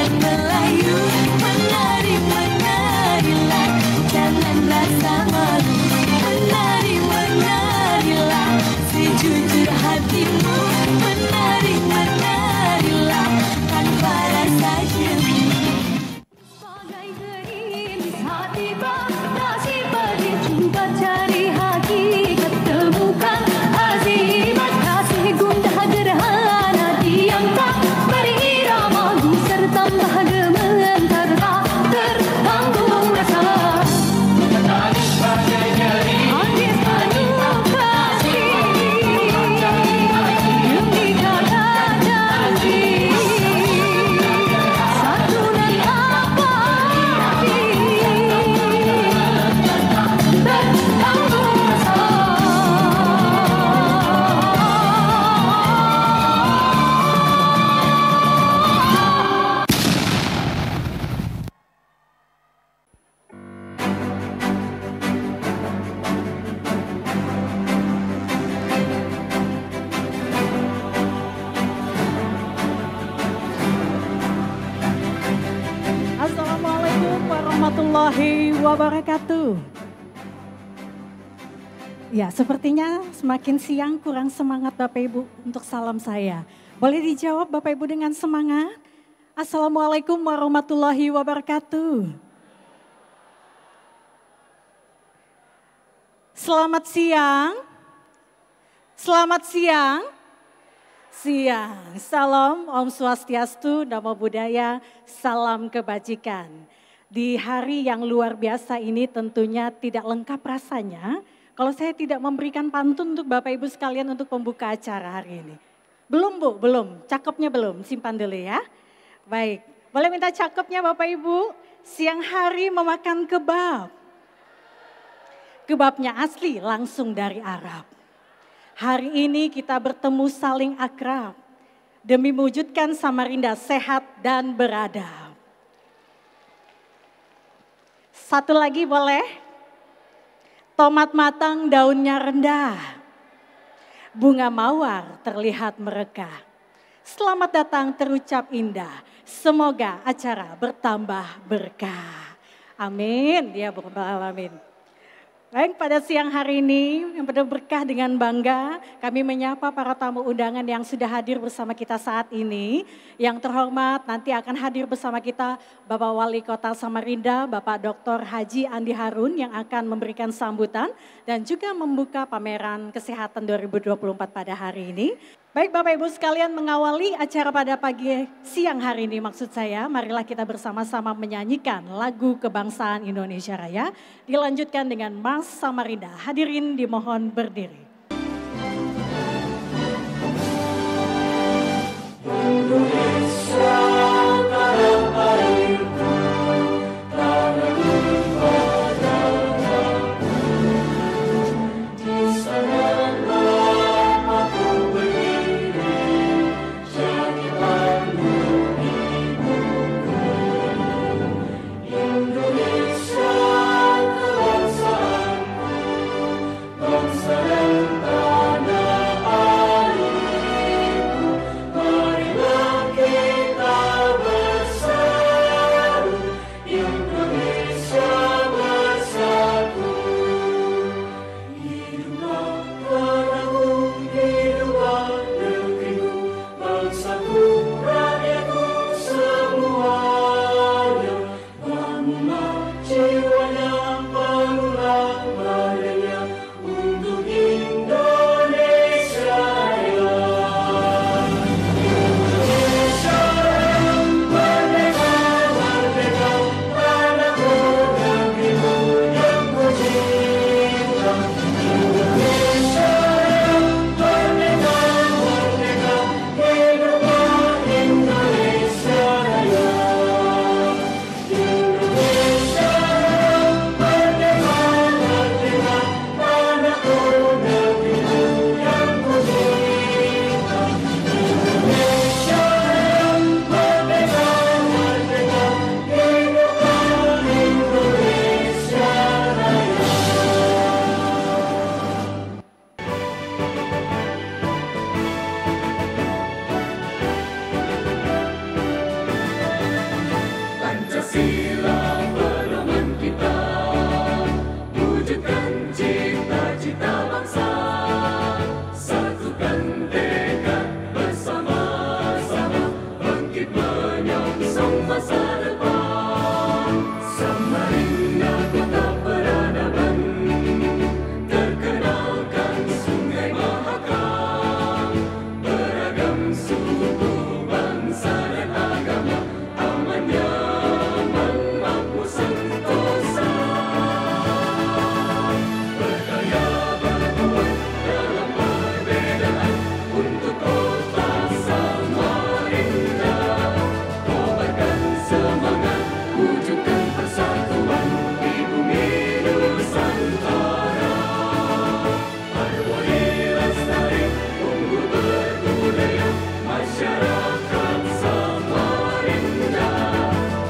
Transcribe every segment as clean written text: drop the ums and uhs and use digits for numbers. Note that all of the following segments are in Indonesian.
orang Melayu. Menarilah, jangan rasa malu. Menarilah, sejujur hatimu. Menarilah, tanpa rasa jemu. Sebagai gerimis hati batasi pergi coba cari hakikat temukan azimat kasih gundah gerhana diam tak berirama serta gemetar tak tertanggung rasa. Menangis bagai gerimis penuh kasih demi kata janji santunan apa arti tertanggung rasa. Assalamualaikum warahmatullahi wabarakatuh. Ya, sepertinya semakin siang kurang semangat Bapak Ibu untuk salam saya. Boleh dijawab Bapak Ibu dengan semangat? Assalamualaikum warahmatullahi wabarakatuh. Selamat siang. Selamat siang. Siang, salam Om Swastiastu, Namo Buddhaya, salam kebajikan. Di hari yang luar biasa ini tentunya tidak lengkap rasanya kalau saya tidak memberikan pantun untuk Bapak Ibu sekalian untuk pembuka acara hari ini. Belum Bu, belum, cakepnya belum, simpan dulu ya. Baik, boleh minta cakepnya Bapak Ibu, siang hari memakan kebab. Kebabnya asli langsung dari Arab. Hari ini kita bertemu saling akrab demi mewujudkan Samarinda sehat dan beradab. Satu lagi boleh? Tomat matang daunnya rendah. Bunga mawar terlihat merekah. Selamat datang terucap indah. Semoga acara bertambah berkah. Amin. Ya Rabbal Alamin. Baik, pada siang hari ini yang penuh berkah dengan bangga kami menyapa para tamu undangan yang sudah hadir bersama kita saat ini. Yang terhormat nanti akan hadir bersama kita Bapak Wali Kota Samarinda, Bapak Dr. Haji Andi Harun yang akan memberikan sambutan dan juga membuka pameran kesehatan 2024 pada hari ini. Baik Bapak Ibu sekalian, mengawali acara pada pagi siang hari ini maksud saya, marilah kita bersama-sama menyanyikan lagu kebangsaan Indonesia Raya. Dilanjutkan dengan Mas Samarinda, hadirin dimohon berdiri. Indonesia tanah airku, tanahku padaku. Di sanalah aku berdiri, jadikanmu ibuku. Indonesia kebangsaanku, bangsa dan tanah airku. Marilah Pancasila pedoman kita, wujudkan cita-cita bangsa, satukan tekad bersama-sama, bangkit menyongsong masa depan. Samarinda kota peradaban, terkenalkan Sungai Mahakam, beragam suku, bangsa dan agama, aman nyaman makmur sentosa. Berdaya berkuat dalam perbedaan untuk kota Samarinda. Kobarkan semangat, wujudkan persatuan di bumi Nusantara. Harmoni lestari, unggul berbudaya, masyarakat Samarinda.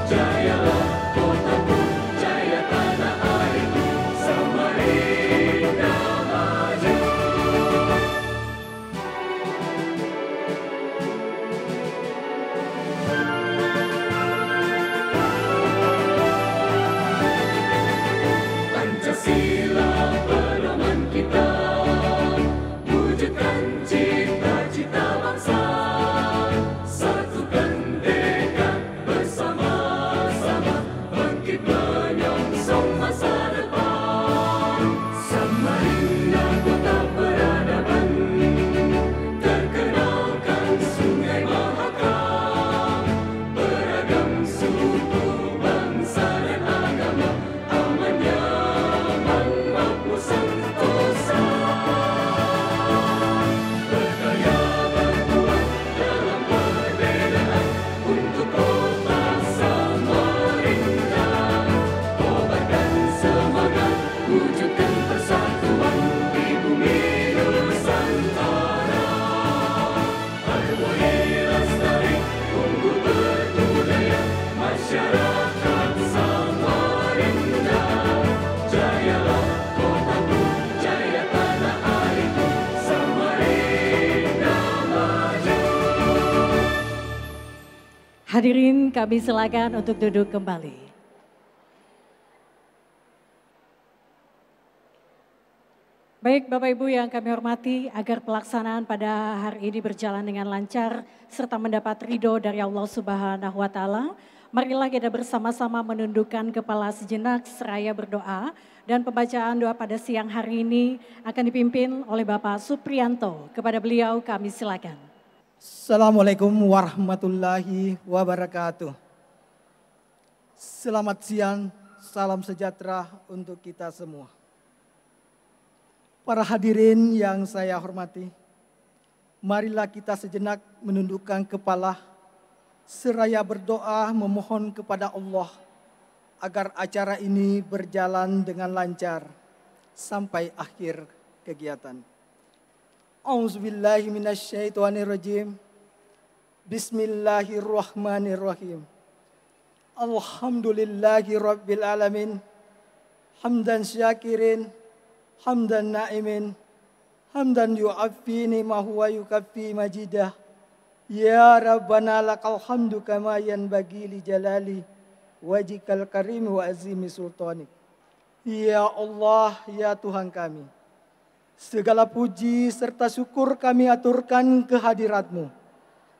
Jayalah kotaku, jaya tanah airku, Samarinda maju. Pancasila pedoman kita, wujudkan cita-cita bangsa, satukan tekad bersama-sama, bangkit menyongsong masa depan. Samarinda kota peradaban, terkenalkan Sungai Mahakam, beragam suku, bangsa dan agama, aman nyaman makmur sentosa. Berdaya berkuat dalam perbedaan untuk kota Samarinda. Kobarkan semangat, wujudkan persatuan di bumi Nusantara. Harmoni lestari, unggul berbudaya, masyarakat Samarinda. Jayalah kotaku, jaya tanah airku, Samarinda maju. Hadirin kami silakan untuk duduk kembali. Baik Bapak Ibu yang kami hormati, agar pelaksanaan pada hari ini berjalan dengan lancar serta mendapat ridho dari Allah Subhanahu wa Ta'ala, marilah kita bersama-sama menundukkan kepala sejenak seraya berdoa, dan pembacaan doa pada siang hari ini akan dipimpin oleh Bapak Supriyanto. Kepada beliau kami silakan. Assalamualaikum warahmatullahi wabarakatuh. Selamat siang, salam sejahtera untuk kita semua. Para hadirin yang saya hormati, marilah kita sejenak menundukkan kepala, seraya berdoa memohon kepada Allah agar acara ini berjalan dengan lancar sampai akhir kegiatan. A'udzubillahi minasyaitonirrajim. Bismillahirrahmanirrahim. Alhamdulillahi rabbil alamin. Hamdan syakirin, hamdan na'imin, hamdan yu'affini ma huwa yukaffi majidah. Ya Rabbana lakal hamdu kama yanbaghi li jalali wajhikal karim wa azimi sultanik. Ya Allah, ya Tuhan kami, segala puji serta syukur kami aturkan kehadirat-Mu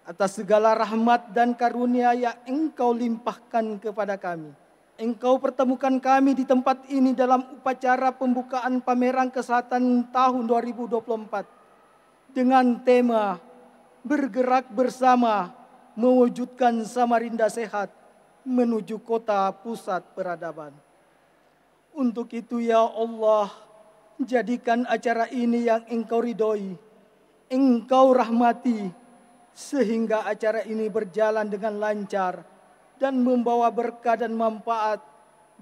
atas segala rahmat dan karunia yang Engkau limpahkan kepada kami. Engkau pertemukan kami di tempat ini dalam upacara pembukaan pameran kesehatan tahun 2024 dengan tema bergerak bersama mewujudkan Samarinda sehat menuju kota pusat peradaban. Untuk itu ya Allah, jadikan acara ini yang Engkau ridhoi, Engkau rahmati, sehingga acara ini berjalan dengan lancar dan membawa berkah dan manfaat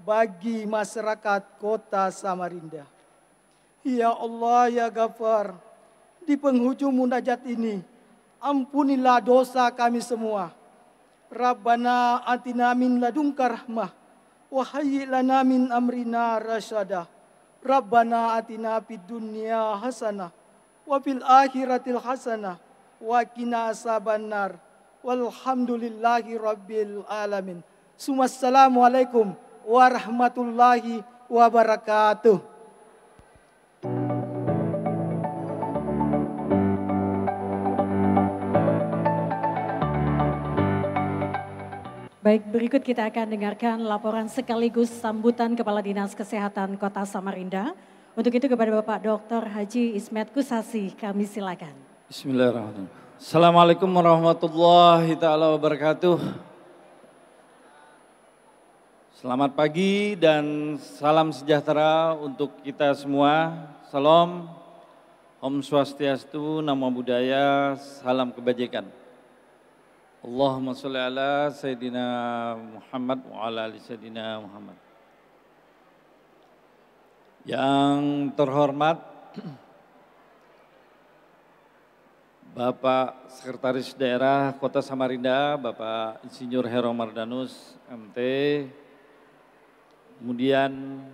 bagi masyarakat kota Samarinda. Ya Allah, ya Ghafar, di penghujung munajat ini, ampunilah dosa kami semua. Rabbana atina min ladunka rahmah, wa hayyi lana min amrina rasyada. Rabbana atina fid dunya hasanah, wa fil akhiratil hasanah, wa qina azabannar. Walhamdulillahi rabbil alamin. Assalamualaikum warahmatullahi wabarakatuh. Baik, berikut kita akan dengarkan laporan sekaligus sambutan Kepala Dinas Kesehatan Kota Samarinda. Untuk itu kepada Bapak Dr. Haji Ismet Kusasi, kami silakan. Bismillahirrahmanirrahim. Assalamualaikum warahmatullahi taala wabarakatuh. Selamat pagi dan salam sejahtera untuk kita semua. Salam, Om Swastiastu, Namo Buddhaya, salam kebajikan. Allahumma sholli ala Sayyidina Muhammad wa ala ali Sayyidina Muhammad. Yang terhormat Bapak Sekretaris Daerah Kota Samarinda, Bapak Insinyur Hero Mardanus, MT, kemudian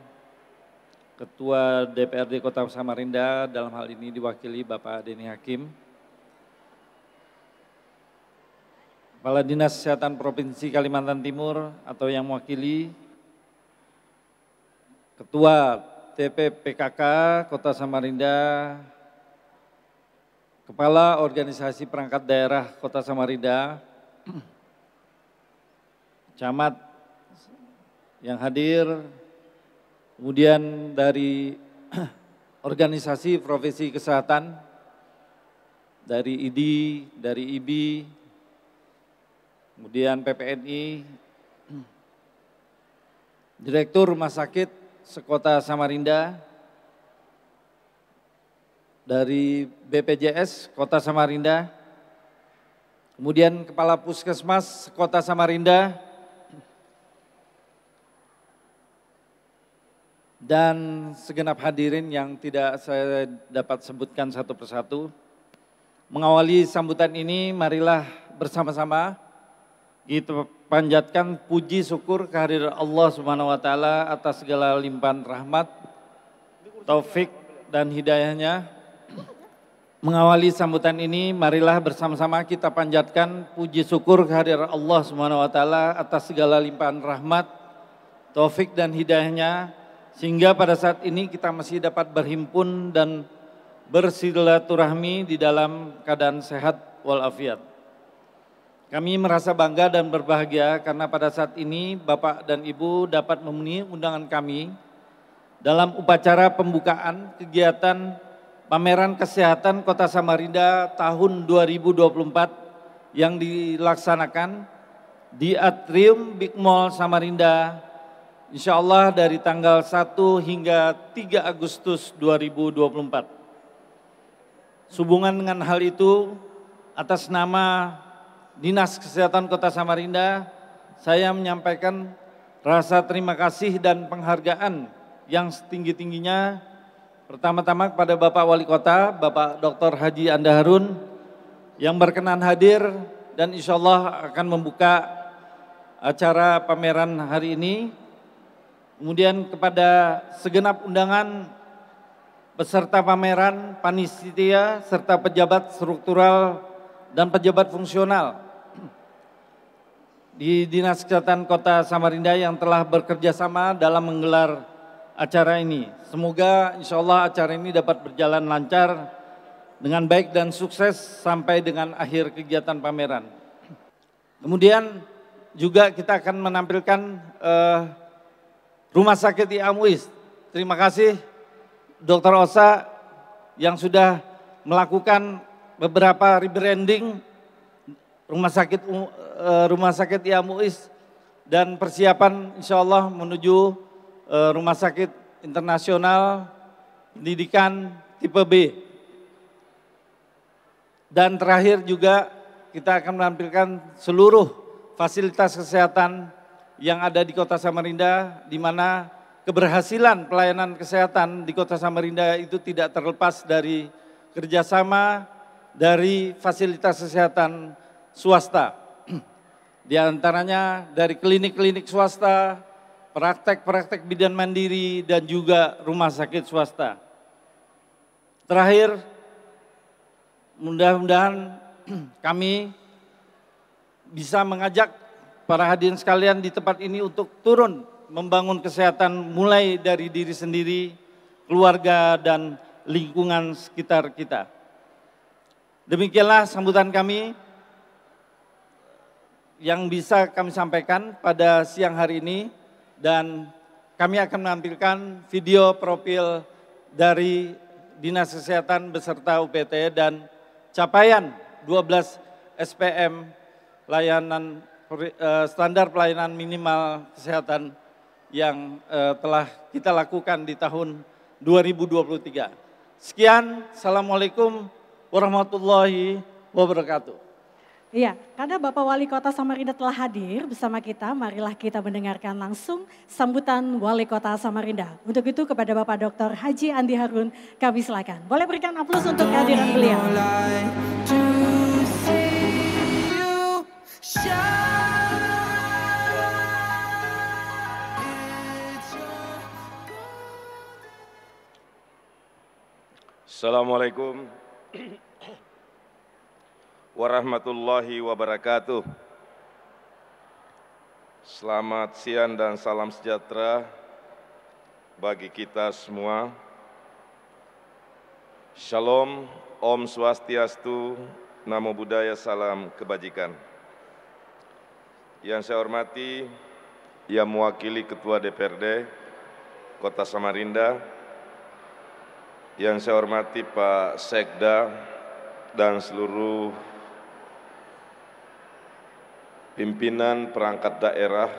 Ketua DPRD Kota Samarinda, dalam hal ini diwakili Bapak Denny Hakim, Kepala Dinas Kesehatan Provinsi Kalimantan Timur atau yang mewakili Ketua TPPKK Kota Samarinda, Kepala Organisasi Perangkat Daerah Kota Samarinda, camat yang hadir, kemudian dari organisasi profesi kesehatan, dari IDI, dari IBI, kemudian PPNI, Direktur Rumah Sakit Sekota Samarinda, dari BPJS Kota Samarinda, kemudian Kepala Puskesmas Kota Samarinda, dan segenap hadirin yang tidak saya dapat sebutkan satu persatu. Mengawali sambutan ini, marilah bersama-sama kita panjatkan puji syukur kehadiran Allah Subhanahu wa taala atas segala limpahan rahmat, taufik dan hidayahnya. Mengawali sambutan ini, marilah bersama-sama kita panjatkan puji syukur kehadiran Allah Subhanahu wa taala atas segala limpahan rahmat, taufik dan hidayahnya, sehingga pada saat ini kita masih dapat berhimpun dan bersilaturahmi di dalam keadaan sehat walafiat. Kami merasa bangga dan berbahagia karena pada saat ini Bapak dan Ibu dapat memenuhi undangan kami dalam upacara pembukaan kegiatan Pameran Kesehatan Kota Samarinda tahun 2024 yang dilaksanakan di Atrium Big Mall Samarinda, insya Allah dari tanggal 1 hingga 3 Agustus 2024. Sehubungan dengan hal itu, atas nama Dinas Kesehatan Kota Samarinda, saya menyampaikan rasa terima kasih dan penghargaan yang setinggi-tingginya pertama-tama kepada Bapak Wali Kota, Bapak Dr. Haji Anda Harun yang berkenan hadir dan insya Allah akan membuka acara pameran hari ini. Kemudian kepada segenap undangan peserta pameran, panitia serta pejabat struktural dan pejabat fungsional di Dinas Kesehatan Kota Samarinda yang telah bekerja sama dalam menggelar acara ini. Semoga insya Allah acara ini dapat berjalan lancar dengan baik dan sukses sampai dengan akhir kegiatan pameran. Kemudian juga kita akan menampilkan Rumah Sakit IA Muiz. Terima kasih Dr. Osa yang sudah melakukan beberapa rebranding Rumah Sakit IA Muiz dan persiapan insya Allah menuju Rumah Sakit Internasional Pendidikan tipe B. Dan terakhir juga kita akan menampilkan seluruh fasilitas kesehatan yang ada di Kota Samarinda, di mana keberhasilan pelayanan kesehatan di Kota Samarinda itu tidak terlepas dari kerjasama dari fasilitas kesehatan swasta. Di antaranya dari klinik-klinik swasta, praktek-praktek bidan mandiri, dan juga rumah sakit swasta. Terakhir, mudah-mudahan kami bisa mengajak para hadirin sekalian di tempat ini untuk turun membangun kesehatan mulai dari diri sendiri, keluarga, dan lingkungan sekitar kita. Demikianlah sambutan kami yang bisa kami sampaikan pada siang hari ini, dan kami akan menampilkan video profil dari Dinas Kesehatan beserta UPT dan capaian 12 SPM layanan standar pelayanan minimal kesehatan yang telah kita lakukan di tahun 2023. Sekian, Assalamualaikum warahmatullahi wabarakatuh. Iya, karena Bapak Wali Kota Samarinda telah hadir bersama kita, marilah kita mendengarkan langsung sambutan Wali Kota Samarinda. Untuk itu kepada Bapak Dr. Haji Andi Harun, kami silakan. Boleh berikan aplaus untuk kehadiran beliau. Assalamualaikum warahmatullahi wabarakatuh. Selamat siang dan salam sejahtera bagi kita semua. Shalom, Om Swastiastu, Namo Buddhaya, salam kebajikan. Yang saya hormati, yang mewakili Ketua DPRD Kota Samarinda, yang saya hormati Pak Sekda dan seluruh pimpinan perangkat daerah,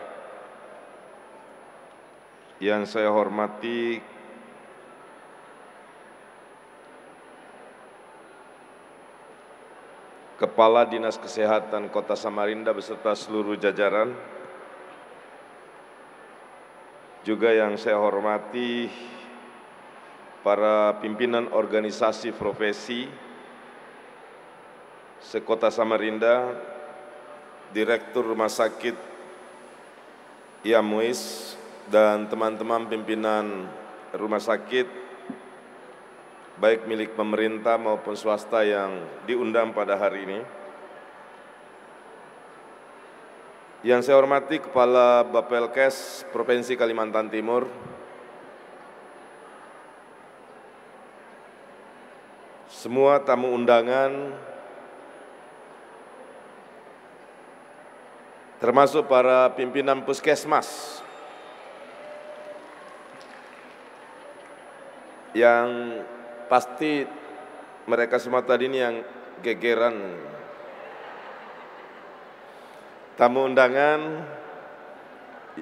yang saya hormati Kepala Dinas Kesehatan Kota Samarinda beserta seluruh jajaran, juga yang saya hormati para pimpinan organisasi profesi sekota Samarinda, Direktur Rumah Sakit Yamuis, dan teman-teman pimpinan rumah sakit, baik milik pemerintah maupun swasta yang diundang pada hari ini. Yang saya hormati Kepala Bapelkes Provinsi Kalimantan Timur, semua tamu undangan, termasuk para pimpinan puskesmas yang pasti mereka semua tadi ini yang gegeran. Tamu undangan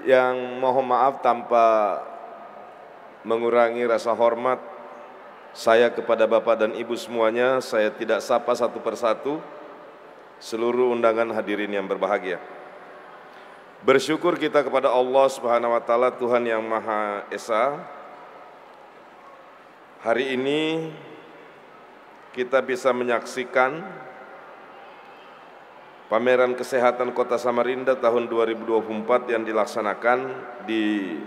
yang mohon maaf tanpa mengurangi rasa hormat saya kepada Bapak dan Ibu semuanya, saya tidak sapa satu persatu seluruh undangan hadirin yang berbahagia. Bersyukur kita kepada Allah Subhanahu wa Ta'ala, Tuhan yang Maha Esa. Hari ini kita bisa menyaksikan pameran kesehatan Kota Samarinda tahun 2024 yang dilaksanakan di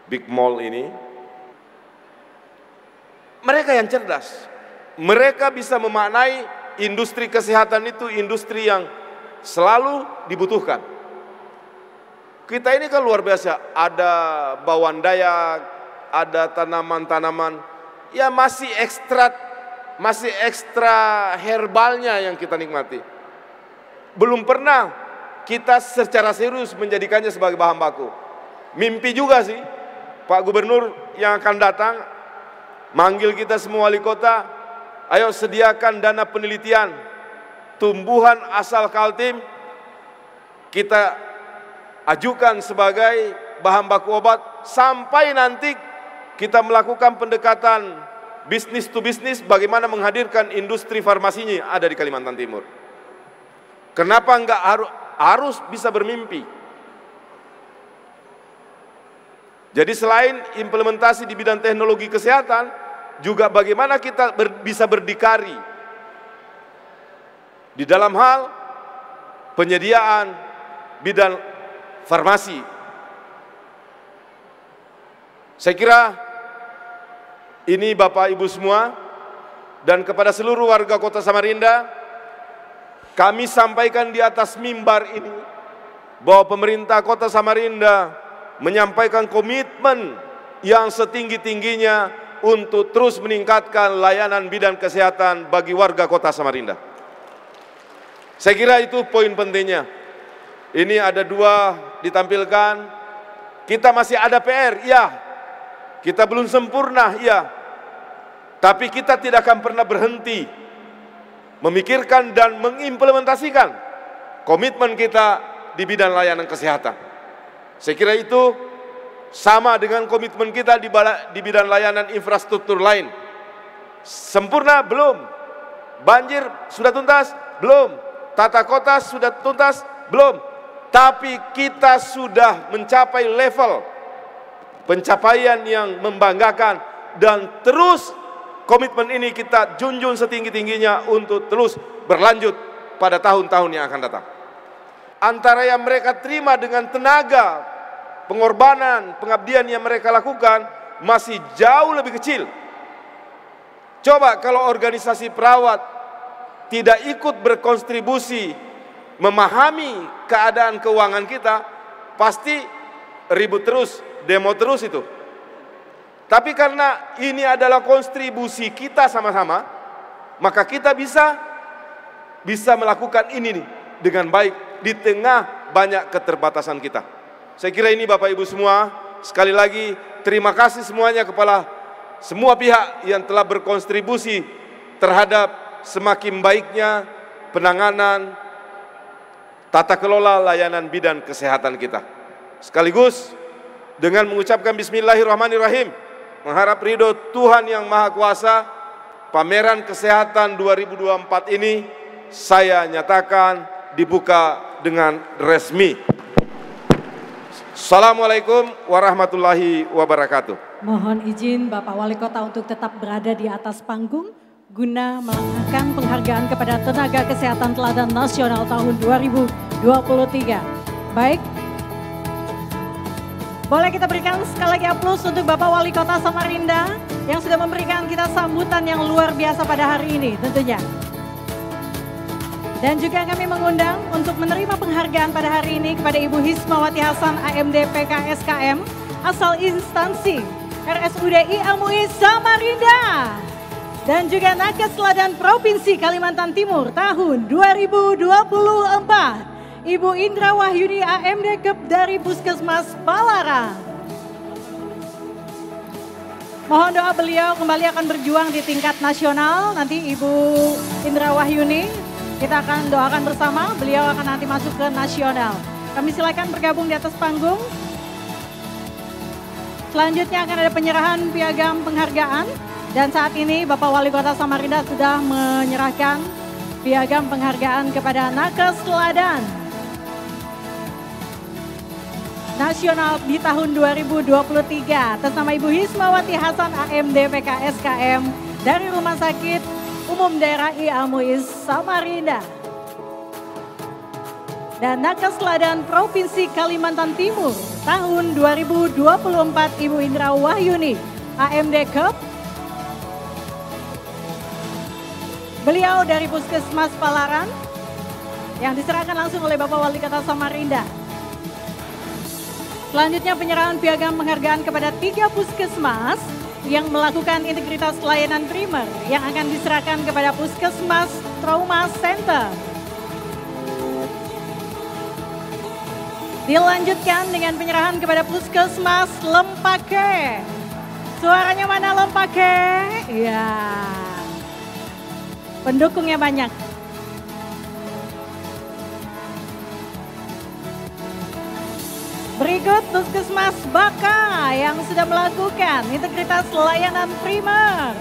Big Mall ini. Mereka yang cerdas, mereka bisa memaknai industri kesehatan itu industri yang selalu dibutuhkan. Kita ini kan luar biasa, ada bawang dayak, ada tanaman-tanaman, ya masih ekstra herbalnya yang kita nikmati. Belum pernah kita secara serius menjadikannya sebagai bahan baku. Mimpi juga sih Pak Gubernur yang akan datang manggil kita semua wali kota, ayo sediakan dana penelitian tumbuhan asal Kaltim, kita ajukan sebagai bahan baku obat, sampai nanti kita melakukan pendekatan bisnis to bisnis, bagaimana menghadirkan industri farmasinya ada di Kalimantan Timur. Kenapa enggak harus bisa bermimpi? Jadi selain implementasi di bidang teknologi kesehatan, juga bagaimana kita bisa berdikari di dalam hal penyediaan bidang farmasi. Saya kira ini Bapak Ibu semua dan kepada seluruh warga Kota Samarinda, kami sampaikan di atas mimbar ini bahwa pemerintah Kota Samarinda menyampaikan komitmen yang setinggi-tingginya untuk terus meningkatkan layanan bidang kesehatan bagi warga Kota Samarinda. Saya kira itu poin pentingnya. Ini ada 2 ditampilkan. Kita masih ada PR, ya. Kita belum sempurna, ya. Tapi kita tidak akan pernah berhenti memikirkan dan mengimplementasikan komitmen kita di bidang layanan kesehatan. Saya kira itu sama dengan komitmen kita di bidang layanan infrastruktur lain. Sempurna? Belum. Banjir sudah tuntas? Belum. Tata kota sudah tuntas? Belum. Tapi kita sudah mencapai level pencapaian yang membanggakan dan terus komitmen ini kita junjung setinggi-tingginya untuk terus berlanjut pada tahun-tahun yang akan datang. Antara yang mereka terima dengan tenaga, pengorbanan, pengabdian yang mereka lakukan masih jauh lebih kecil. Coba kalau organisasi perawat tidak ikut berkontribusi memahami keadaan keuangan kita, pasti ribut terus, demo terus itu. Tapi karena ini adalah kontribusi kita sama-sama, maka kita bisa melakukan ini nih dengan baik di tengah banyak keterbatasan kita. Saya kira ini Bapak Ibu semua, sekali lagi terima kasih semuanya kepada semua pihak yang telah berkontribusi terhadap semakin baiknya penanganan tata kelola layanan bidang kesehatan kita. Sekaligus dengan mengucapkan Bismillahirrahmanirrahim, mengharap ridho Tuhan Yang Maha Kuasa, pameran kesehatan 2024 ini saya nyatakan dibuka dengan resmi. Assalamualaikum warahmatullahi wabarakatuh. Mohon izin Bapak Wali Kota untuk tetap berada di atas panggung guna melangkahkan penghargaan kepada Tenaga Kesehatan Teladan Nasional tahun 2023. Baik. Boleh kita berikan sekali lagi aplaus untuk Bapak Wali Kota Samarinda yang sudah memberikan kita sambutan yang luar biasa pada hari ini tentunya. Dan juga kami mengundang untuk menerima penghargaan pada hari ini kepada Ibu Hismawati Hasan AMD PKSKM asal instansi RSUD I Amui Samarinda. Dan juga Nakes Teladan Provinsi Kalimantan Timur tahun 2024. Ibu Indra Wahyuni AMD Kep dari Puskesmas Palaran. Mohon doa beliau kembali akan berjuang di tingkat nasional. Nanti Ibu Indra Wahyuni kita akan doakan bersama. Beliau akan nanti masuk ke nasional. Kami silakan bergabung di atas panggung. Selanjutnya akan ada penyerahan piagam penghargaan. Dan saat ini Bapak Wali Kota Samarinda sudah menyerahkan piagam penghargaan kepada Nakes Teladan Nasional di tahun 2023 atas nama Ibu Hismawati Hasan AMD PKSKM dari Rumah Sakit Umum Daerah I Amui Samarinda. Dan Nakes Teladan Provinsi Kalimantan Timur tahun 2024 Ibu Indra Wahyuni AMD Kep. Beliau dari Puskesmas Palaran yang diserahkan langsung oleh Bapak Wali Kota Samarinda. Selanjutnya penyerahan piagam penghargaan kepada 3 puskesmas yang melakukan integritas layanan primer yang akan diserahkan kepada Puskesmas Trauma Center. Dilanjutkan dengan penyerahan kepada Puskesmas Lempake. Suaranya mana Lempake? Ya. Pendukungnya banyak. Berikut Puskesmas Baka yang sudah melakukan integritas layanan primer.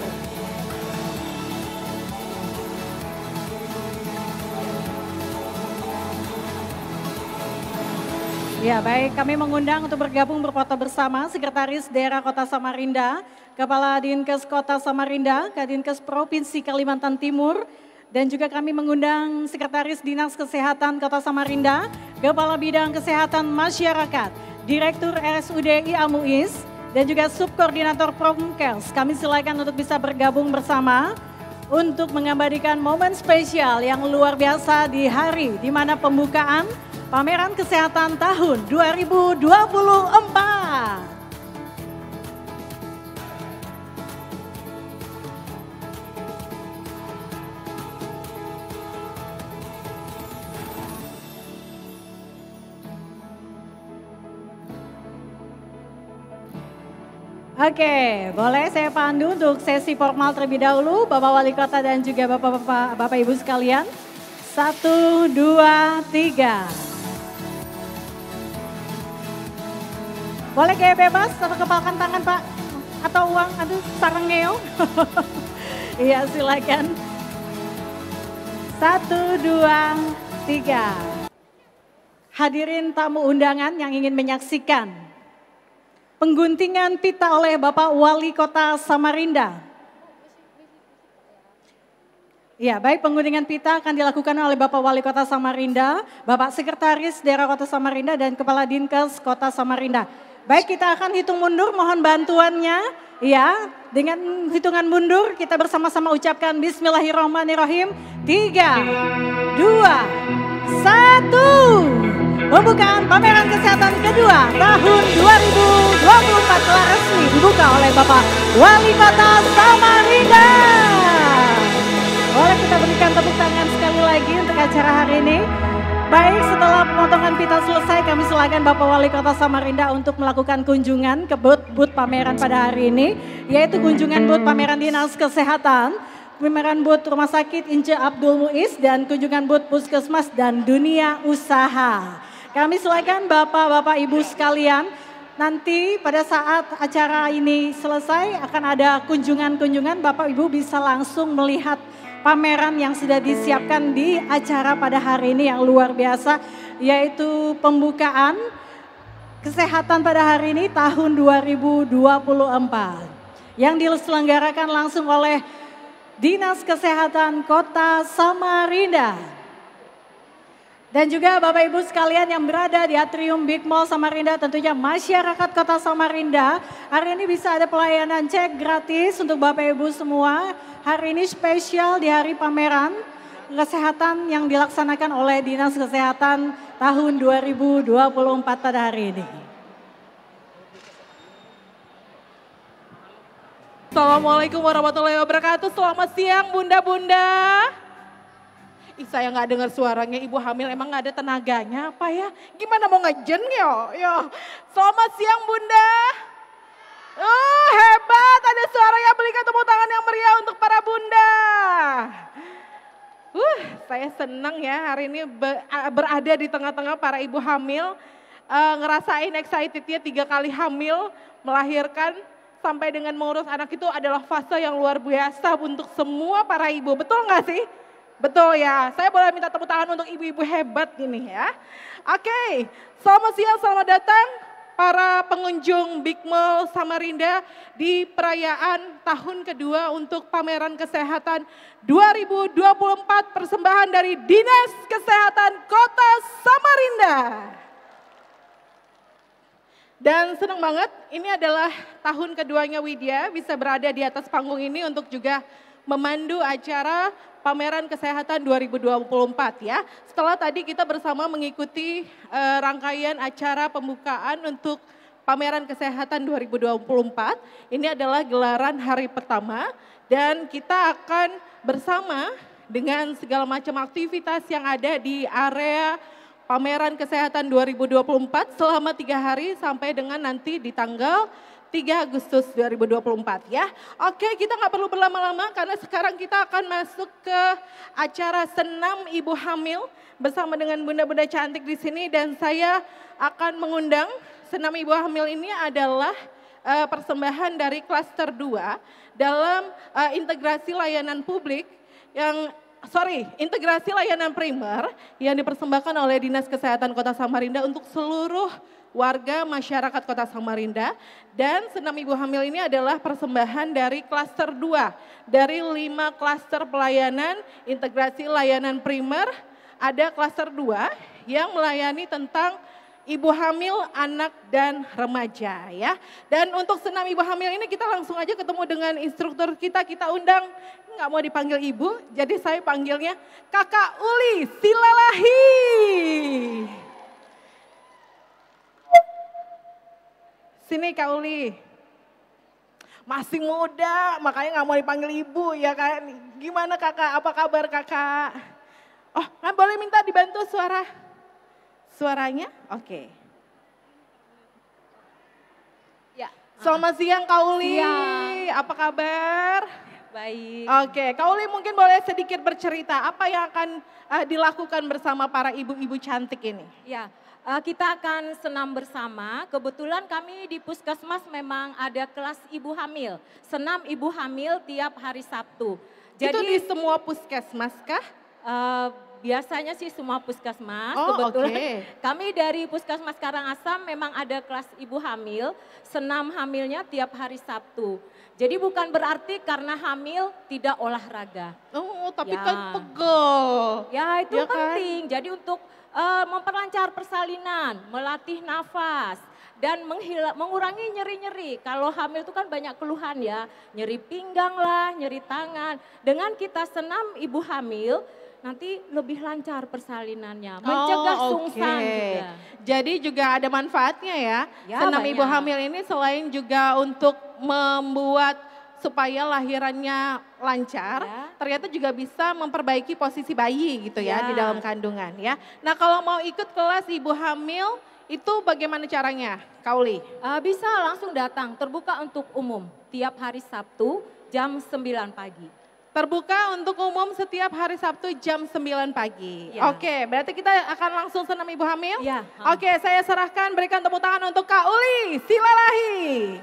Ya baik, kami mengundang untuk bergabung berfoto bersama Sekretaris Daerah Kota Samarinda, Kepala Dinkes Kota Samarinda, Kadinkes Provinsi Kalimantan Timur, dan juga kami mengundang Sekretaris Dinas Kesehatan Kota Samarinda, Kepala Bidang Kesehatan Masyarakat, Direktur RSUD I Amuis, dan juga Subkoordinator Promkes. Kami silakan untuk bisa bergabung bersama untuk mengabadikan momen spesial yang luar biasa di hari di mana pembukaan Pameran Kesehatan tahun 2024. Oke, boleh saya pandu untuk sesi formal terlebih dahulu, Bapak Wali Kota dan juga Bapak Ibu sekalian. 1, 2, 3. Boleh gaya bebas atau kepalkan tangan Pak? Atau uang, aduh sarang ngeo. Iya silakan. 1, 2, 3. Hadirin tamu undangan yang ingin menyaksikan pengguntingan pita oleh Bapak Wali Kota Samarinda. Ya, baik, pengguntingan pita akan dilakukan oleh Bapak Wali Kota Samarinda, Bapak Sekretaris Daerah Kota Samarinda dan Kepala Dinkes Kota Samarinda. Baik, kita akan hitung mundur, mohon bantuannya. Ya, dengan hitungan mundur kita bersama-sama ucapkan Bismillahirrahmanirrahim. 3, 2, 1. Pembukaan Pameran Kesehatan kedua tahun 2024 telah resmi dibuka oleh Bapak Wali Kota Samarinda. Boleh kita berikan tepuk tangan sekali lagi untuk acara hari ini. Baik, setelah pemotongan pita selesai, kami silakan Bapak Wali Kota Samarinda untuk melakukan kunjungan ke booth pameran pada hari ini, yaitu kunjungan booth pameran Dinas Kesehatan, pameran booth Rumah Sakit Ince Abdul Muiz, dan kunjungan booth Puskesmas dan Dunia Usaha. Kami silakan Bapak-Bapak Ibu sekalian, nanti pada saat acara ini selesai akan ada kunjungan-kunjungan, Bapak Ibu bisa langsung melihat pameran yang sudah disiapkan di acara pada hari ini yang luar biasa, yaitu pembukaan kesehatan pada hari ini tahun 2024 yang diselenggarakan langsung oleh Dinas Kesehatan Kota Samarinda. Dan juga Bapak Ibu sekalian yang berada di Atrium Big Mall Samarinda, tentunya masyarakat Kota Samarinda, hari ini bisa ada pelayanan cek gratis untuk Bapak Ibu semua. Hari ini spesial di hari pameran kesehatan yang dilaksanakan oleh Dinas Kesehatan tahun 2024 pada hari ini. Assalamualaikum warahmatullahi wabarakatuh. Selamat siang bunda-bunda. Saya nggak dengar suaranya, ibu hamil emang nggak ada tenaganya apa ya? Gimana mau ngejen ya? Selamat siang bunda. Hebat, ada suaranya, berikan tepuk tangan yang meriah untuk para bunda. Saya senang ya hari ini berada di tengah-tengah para ibu hamil. Ngerasain excitednya 3 kali hamil, melahirkan sampai dengan mengurus anak itu adalah fase yang luar biasa untuk semua para ibu. Betul nggak sih? Betul ya, saya boleh minta tepuk tangan untuk ibu-ibu hebat gini ya. Oke, selamat siang, selamat datang para pengunjung Big Mall Samarinda di perayaan tahun kedua untuk Pameran Kesehatan 2024 persembahan dari Dinas Kesehatan Kota Samarinda. Dan senang banget, ini adalah tahun keduanya Widya bisa berada di atas panggung ini untuk juga memandu acara Pameran Kesehatan 2024 ya. Setelah tadi kita bersama mengikuti rangkaian acara pembukaan untuk Pameran Kesehatan 2024. Ini adalah gelaran hari pertama dan kita akan bersama dengan segala macam aktivitas yang ada di area Pameran Kesehatan 2024 selama 3 hari sampai dengan nanti di tanggal 3 Agustus 2024 ya. Oke, kita nggak perlu berlama-lama karena sekarang kita akan masuk ke acara senam ibu hamil bersama dengan bunda-bunda cantik di sini, dan saya akan mengundang senam ibu hamil ini adalah persembahan dari klaster 2 dalam integrasi layanan publik integrasi layanan primer yang dipersembahkan oleh Dinas Kesehatan Kota Samarinda untuk seluruh warga masyarakat Kota Samarinda. Dan senam ibu hamil ini adalah persembahan dari klaster 2 dari 5 klaster pelayanan integrasi layanan primer. Ada klaster 2 yang melayani tentang ibu hamil, anak dan remaja ya. Dan untuk senam ibu hamil ini kita langsung aja ketemu dengan instruktur kita undang, nggak mau dipanggil ibu, jadi saya panggilnya Kakak Uli Silalahi. Sini Kak Uli. Masih muda, makanya nggak mau dipanggil ibu ya kan. Gimana kakak, apa kabar kakak? Oh, nggak boleh minta dibantu suaranya? Oke. Ya. Selamat siang Kak Uli, Siang. apa kabar? Baik. Oke, Kak Uli mungkin boleh sedikit bercerita apa yang akan dilakukan bersama para ibu-ibu cantik ini? Ya, kita akan senam bersama. Kebetulan kami di Puskesmas memang ada kelas ibu hamil. Senam ibu hamil tiap hari Sabtu. Itu di semua puskesmas kah? Biasanya sih semua puskesmas. Oh, Kebetulan oke. kami dari Puskesmas Karangasem memang ada kelas ibu hamil. Senam hamilnya tiap hari Sabtu. Jadi bukan berarti karena hamil tidak olahraga. Oh, tapi Ya. kan pegel. Ya itu Ya kan? penting. Jadi untuk memperlancar persalinan, melatih nafas, dan mengurangi nyeri-nyeri. Kalau hamil itu kan banyak keluhan ya, nyeri pinggang lah, nyeri tangan. Dengan kita senam ibu hamil, nanti lebih lancar persalinannya, mencegah sungsang juga. Jadi juga ada manfaatnya ya. Ya, Senam banyak. ibu hamil ini selain juga untuk membuat supaya lahirannya lancar, Ya. ternyata juga bisa memperbaiki posisi bayi gitu ya, Ya. di dalam kandungan ya. Nah kalau mau ikut kelas ibu hamil itu bagaimana caranya, Kauli? Bisa langsung datang, terbuka untuk umum tiap hari Sabtu jam 9 pagi. Terbuka untuk umum setiap hari Sabtu jam 9 pagi. Ya. Oke, berarti kita akan langsung senam ibu hamil? Ya. Oke, saya serahkan, berikan tepuk tangan untuk Kak Uli Silalahi.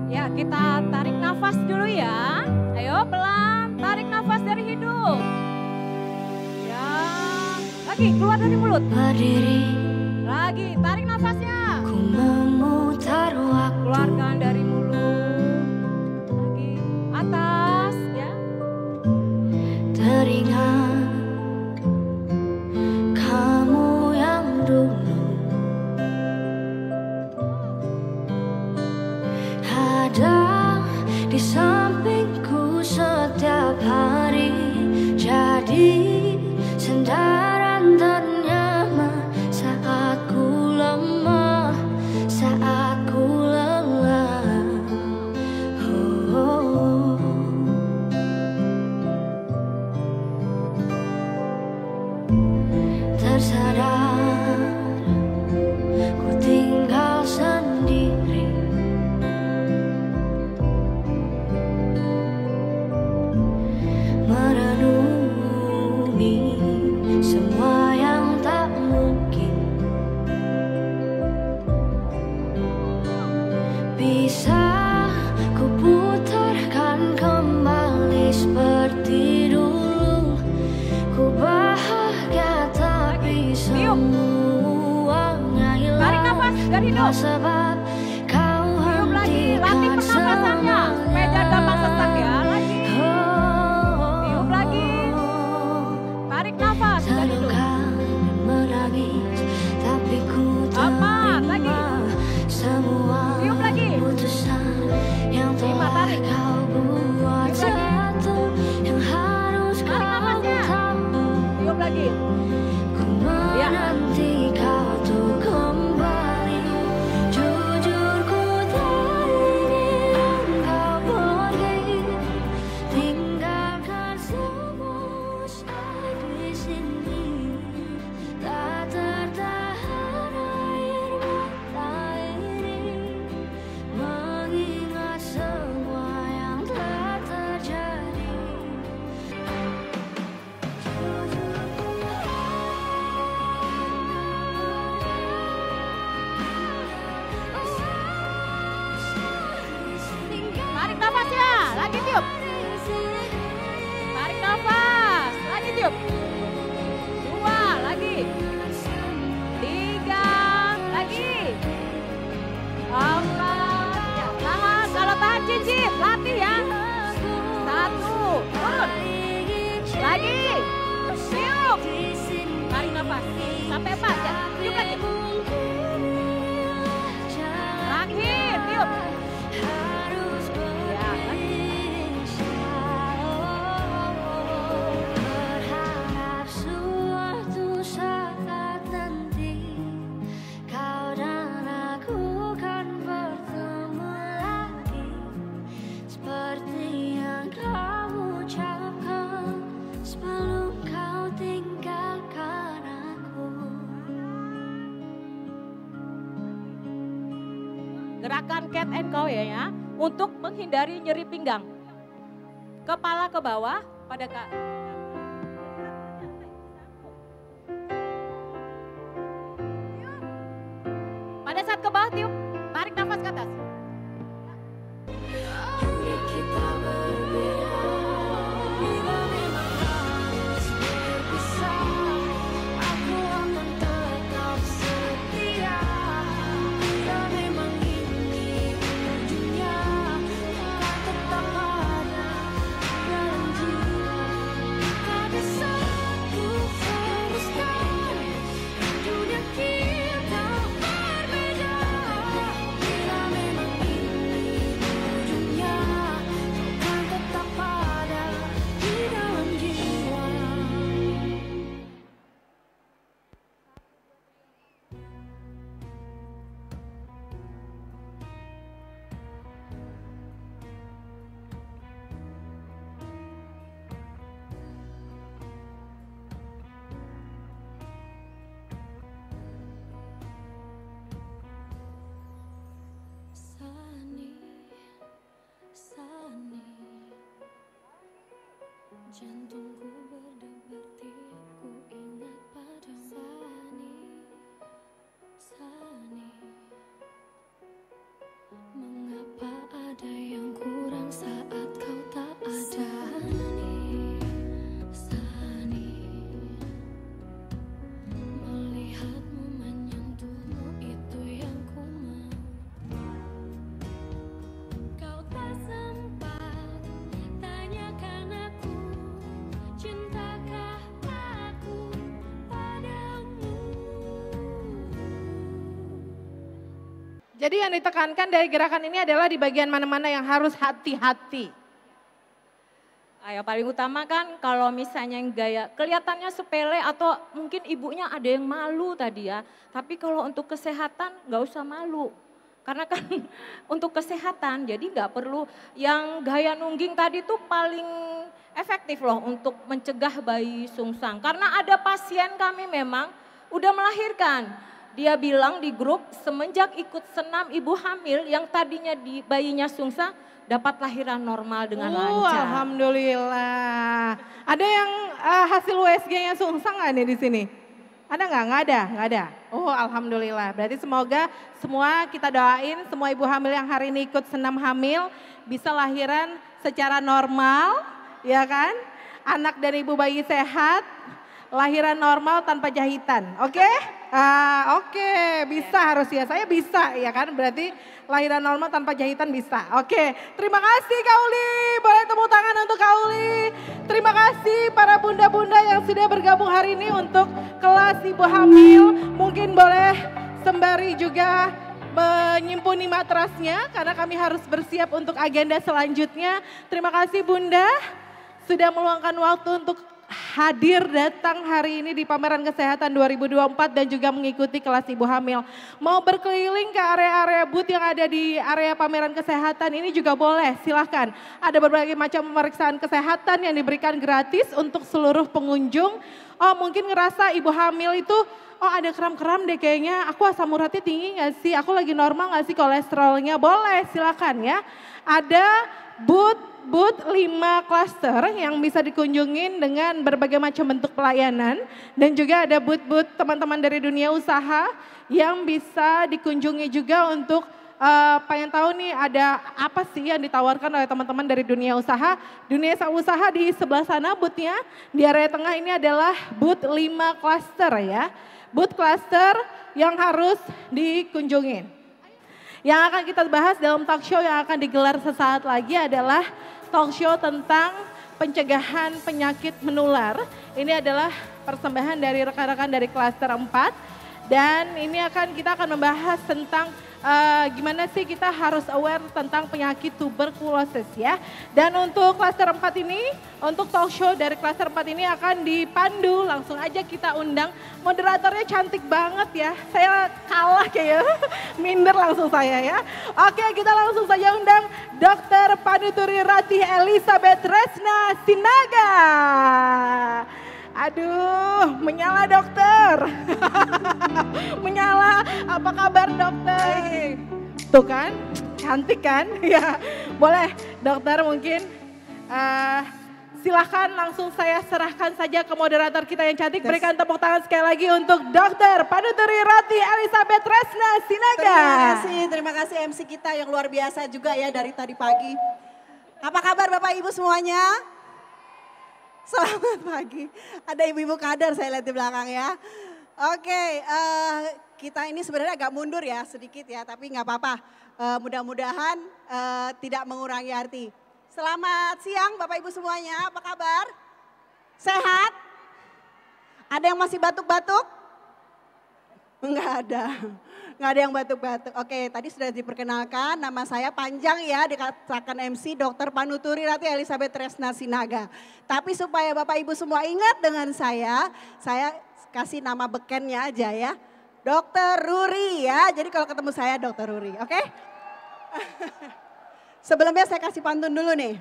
Ya, kita tarik nafas dulu ya. Ayo pelan, tarik nafas dari hidung. Ya, lagi keluar dari mulut. Berdiri, Lagi, tarik nafasnya. ku memutar waktu. Keluarkan dari mulut. Lagi, atas ya. Teringat kamu yang dulu ada di sampingku setiap hari. Jadi sandaran ternyaman saat ku lemah, saat ku lelah. Oh. Tersadar ku tinggal sendiri, merenungi semua yang tak mungkin bisa ku putarkan kembali seperti dulu. Ku bahagia tapi semuanya hilang. Tarik nafas dari hidung. Sebab kau Tiup lagi, latih hentikan pernafasannya. Supaya jangan gampang sesak ya. Lagi, Oh. tiup lagi. Tarik nafas dari hidung. Terluka dan menangis, tapi ku Aman, lagi. terima semua Tiup lagi. putusan yang Terima, telah tarik. kau buat. Tiup lagi. Satu yang harus Tarik kau nafasnya. tahu, Tiup lagi. ku menanti kau untuk kembali. Jujur ku tak ingin kau pergi, tinggalkan semua di sini. Tak tertahan air mata ini, mengingat semua yang telah terjadi. Tarik nafasnya. Lagi tiup. Tarik nafas. Lagi tiup. 2, lagi. 3, lagi. 4, ya, tahan. Kalau tahan cicit, latih ya. 1, turun. tiup. Tarik nafas. Sampai apa? Jangan tiup lagi. Terakhir, tiup. Ya, kan? Berharap suatu saat nanti kau dan aku kan bertemu lagi, seperti yang kau ucapkan sebelum kau tinggalkan aku. Gerakan cat and cow ya, untuk menghindari nyeri pinggang. Kepala ke bawah pada pada saat ke bawah tiup, tarik nafas ke atas. Ingin kita berbeda, bila memang harus berpisah, aku akan tetap setia. Bila memang ini ujungnya, akan tetap ada dalam jiwa. Pada saat ku teruskan, dunia kita berbeda. Bila memang ini ujungnya, akan tetap ada di dalam jiwa. Sani, Sani, jantungku berdebar tiap ku ingat padamu. Sani, Sani, mengapa ada yang kurang saat kau tak ada? Sani, Sani, melihatmu menyentuhmu itu yang ku mau. Kau tak sempat tanyakan aku, cintakah aku padamu? Jadi yang ditekankan dari gerakan ini adalah di bagian mana-mana yang harus hati-hati. Yang paling utama kan kalau misalnya yang gaya kelihatannya sepele atau mungkin ibunya ada yang malu tadi ya. Tapi kalau untuk kesehatan nggak usah malu. Karena kan untuk kesehatan jadi nggak perlu yang gaya nungging tadi tuh paling efektif loh untuk mencegah bayi sungsang. Karena ada pasien kami memang udah melahirkan. Dia bilang di grup semenjak ikut senam ibu hamil yang tadinya di bayinya sungsang dapat lahiran normal dengan lancar. Alhamdulillah. Ada yang hasil USG-nya sungsang nggak nih di sini? Ada nggak? Nggak ada, nggak ada. Oh, alhamdulillah. Berarti semoga semua kita doain semua ibu hamil yang hari ini ikut senam hamil bisa lahiran secara normal, ya kan? Anak dan ibu bayi sehat, lahiran normal tanpa jahitan. Oke? Oke, bisa harus ya. Saya bisa ya kan? Berarti lahiran normal tanpa jahitan bisa. Oke, terima kasih Kak Uli. Boleh tepuk tangan untuk Kak Uli. Terima kasih para bunda-bunda yang sudah bergabung hari ini untuk kelas ibu hamil. Mungkin boleh sembari juga menyimpuni matrasnya karena kami harus bersiap untuk agenda selanjutnya. Terima kasih Bunda sudah meluangkan waktu untuk hadir datang hari ini di pameran kesehatan 2024 dan juga mengikuti kelas ibu hamil. Mau berkeliling ke area-area booth yang ada di area pameran kesehatan ini juga boleh, silahkan. Ada berbagai macam pemeriksaan kesehatan yang diberikan gratis untuk seluruh pengunjung. Oh mungkin ngerasa ibu hamil itu, oh ada kram-kram deh kayaknya, aku asam uratnya tinggi gak sih, aku lagi normal gak sih kolesterolnya, boleh silakan ya. Ada booth 5 klaster yang bisa dikunjungin dengan berbagai macam bentuk pelayanan. Dan juga ada booth-booth teman-teman dari dunia usaha yang bisa dikunjungi juga untuk pengen tahu nih ada apa sih yang ditawarkan oleh teman-teman dari dunia usaha. Dunia usaha di sebelah sana boothnya, di area tengah ini adalah booth 5 klaster ya. Booth klaster yang harus dikunjungin. Yang akan kita bahas dalam talk show yang akan digelar sesaat lagi adalah talk show tentang pencegahan penyakit menular. Ini adalah persembahan dari rekan-rekan dari klaster 4. Dan ini kita akan membahas tentang gimana sih kita harus aware tentang penyakit tuberkulosis ya. Dan untuk klaster 4 ini, untuk talk show dari klaster 4 ini akan dipandu, langsung aja kita undang. Moderatornya cantik banget ya, saya kalah kayaknya, minder langsung saya ya. Oke, kita langsung saja undang Dr. Panuturi Ratih Elizabeth Tresna Sinaga. Aduh, menyala dokter. Menyala, apa kabar dokter? Tuh kan, cantik kan? Ya, boleh dokter mungkin silakan langsung saya serahkan saja ke moderator kita yang cantik. Berikan tepuk tangan sekali lagi untuk Dr. Panuturi Ratih Elizabeth Tresna Sinaga. Terima kasih MC kita yang luar biasa juga ya dari tadi pagi. Apa kabar Bapak Ibu semuanya? Selamat pagi. Ada ibu-ibu kader saya lihat di belakang ya. Oke, kita ini sebenarnya agak mundur ya sedikit ya, tapi nggak apa-apa. Mudah-mudahan tidak mengurangi arti. Selamat siang Bapak Ibu semuanya, apa kabar? Sehat? Ada yang masih batuk-batuk? Enggak ada. Nggak ada yang batuk-batuk. Oke, tadi sudah diperkenalkan, nama saya panjang ya, dikatakan MC Dr. Panuturi Ratih Elizabeth Tresna Sinaga. Tapi supaya Bapak Ibu semua ingat dengan saya kasih nama bekennya aja ya. Dr. Ruri ya, jadi kalau ketemu saya Dr. Ruri, oke? Sebelumnya saya kasih pantun dulu nih.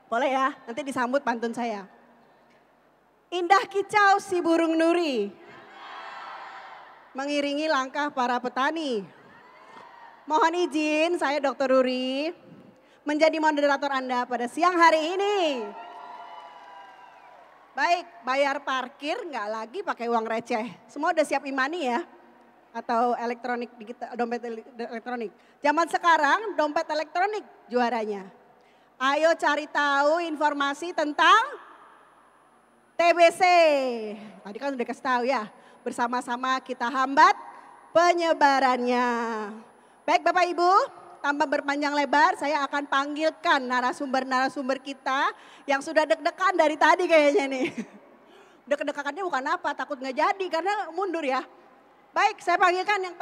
Boleh ya, nanti disambut pantun saya. Indah kicau si burung nuri, mengiringi langkah para petani. Mohon izin saya Dr. Ruri menjadi moderator Anda pada siang hari ini. Baik, bayar parkir nggak lagi pakai uang receh. Semua udah siap e-money ya? Atau elektronik, digital, dompet elektronik. Zaman sekarang dompet elektronik juaranya. Ayo cari tahu informasi tentang TBC. Tadi kan udah kasih tahu ya. Bersama-sama kita hambat penyebarannya. Baik Bapak Ibu, tanpa berpanjang lebar saya akan panggilkan narasumber-narasumber kita yang sudah deg-degan dari tadi kayaknya nih. Deg-degannya bukan apa, takut nggak jadi karena mundur ya. Baik, saya panggilkan yang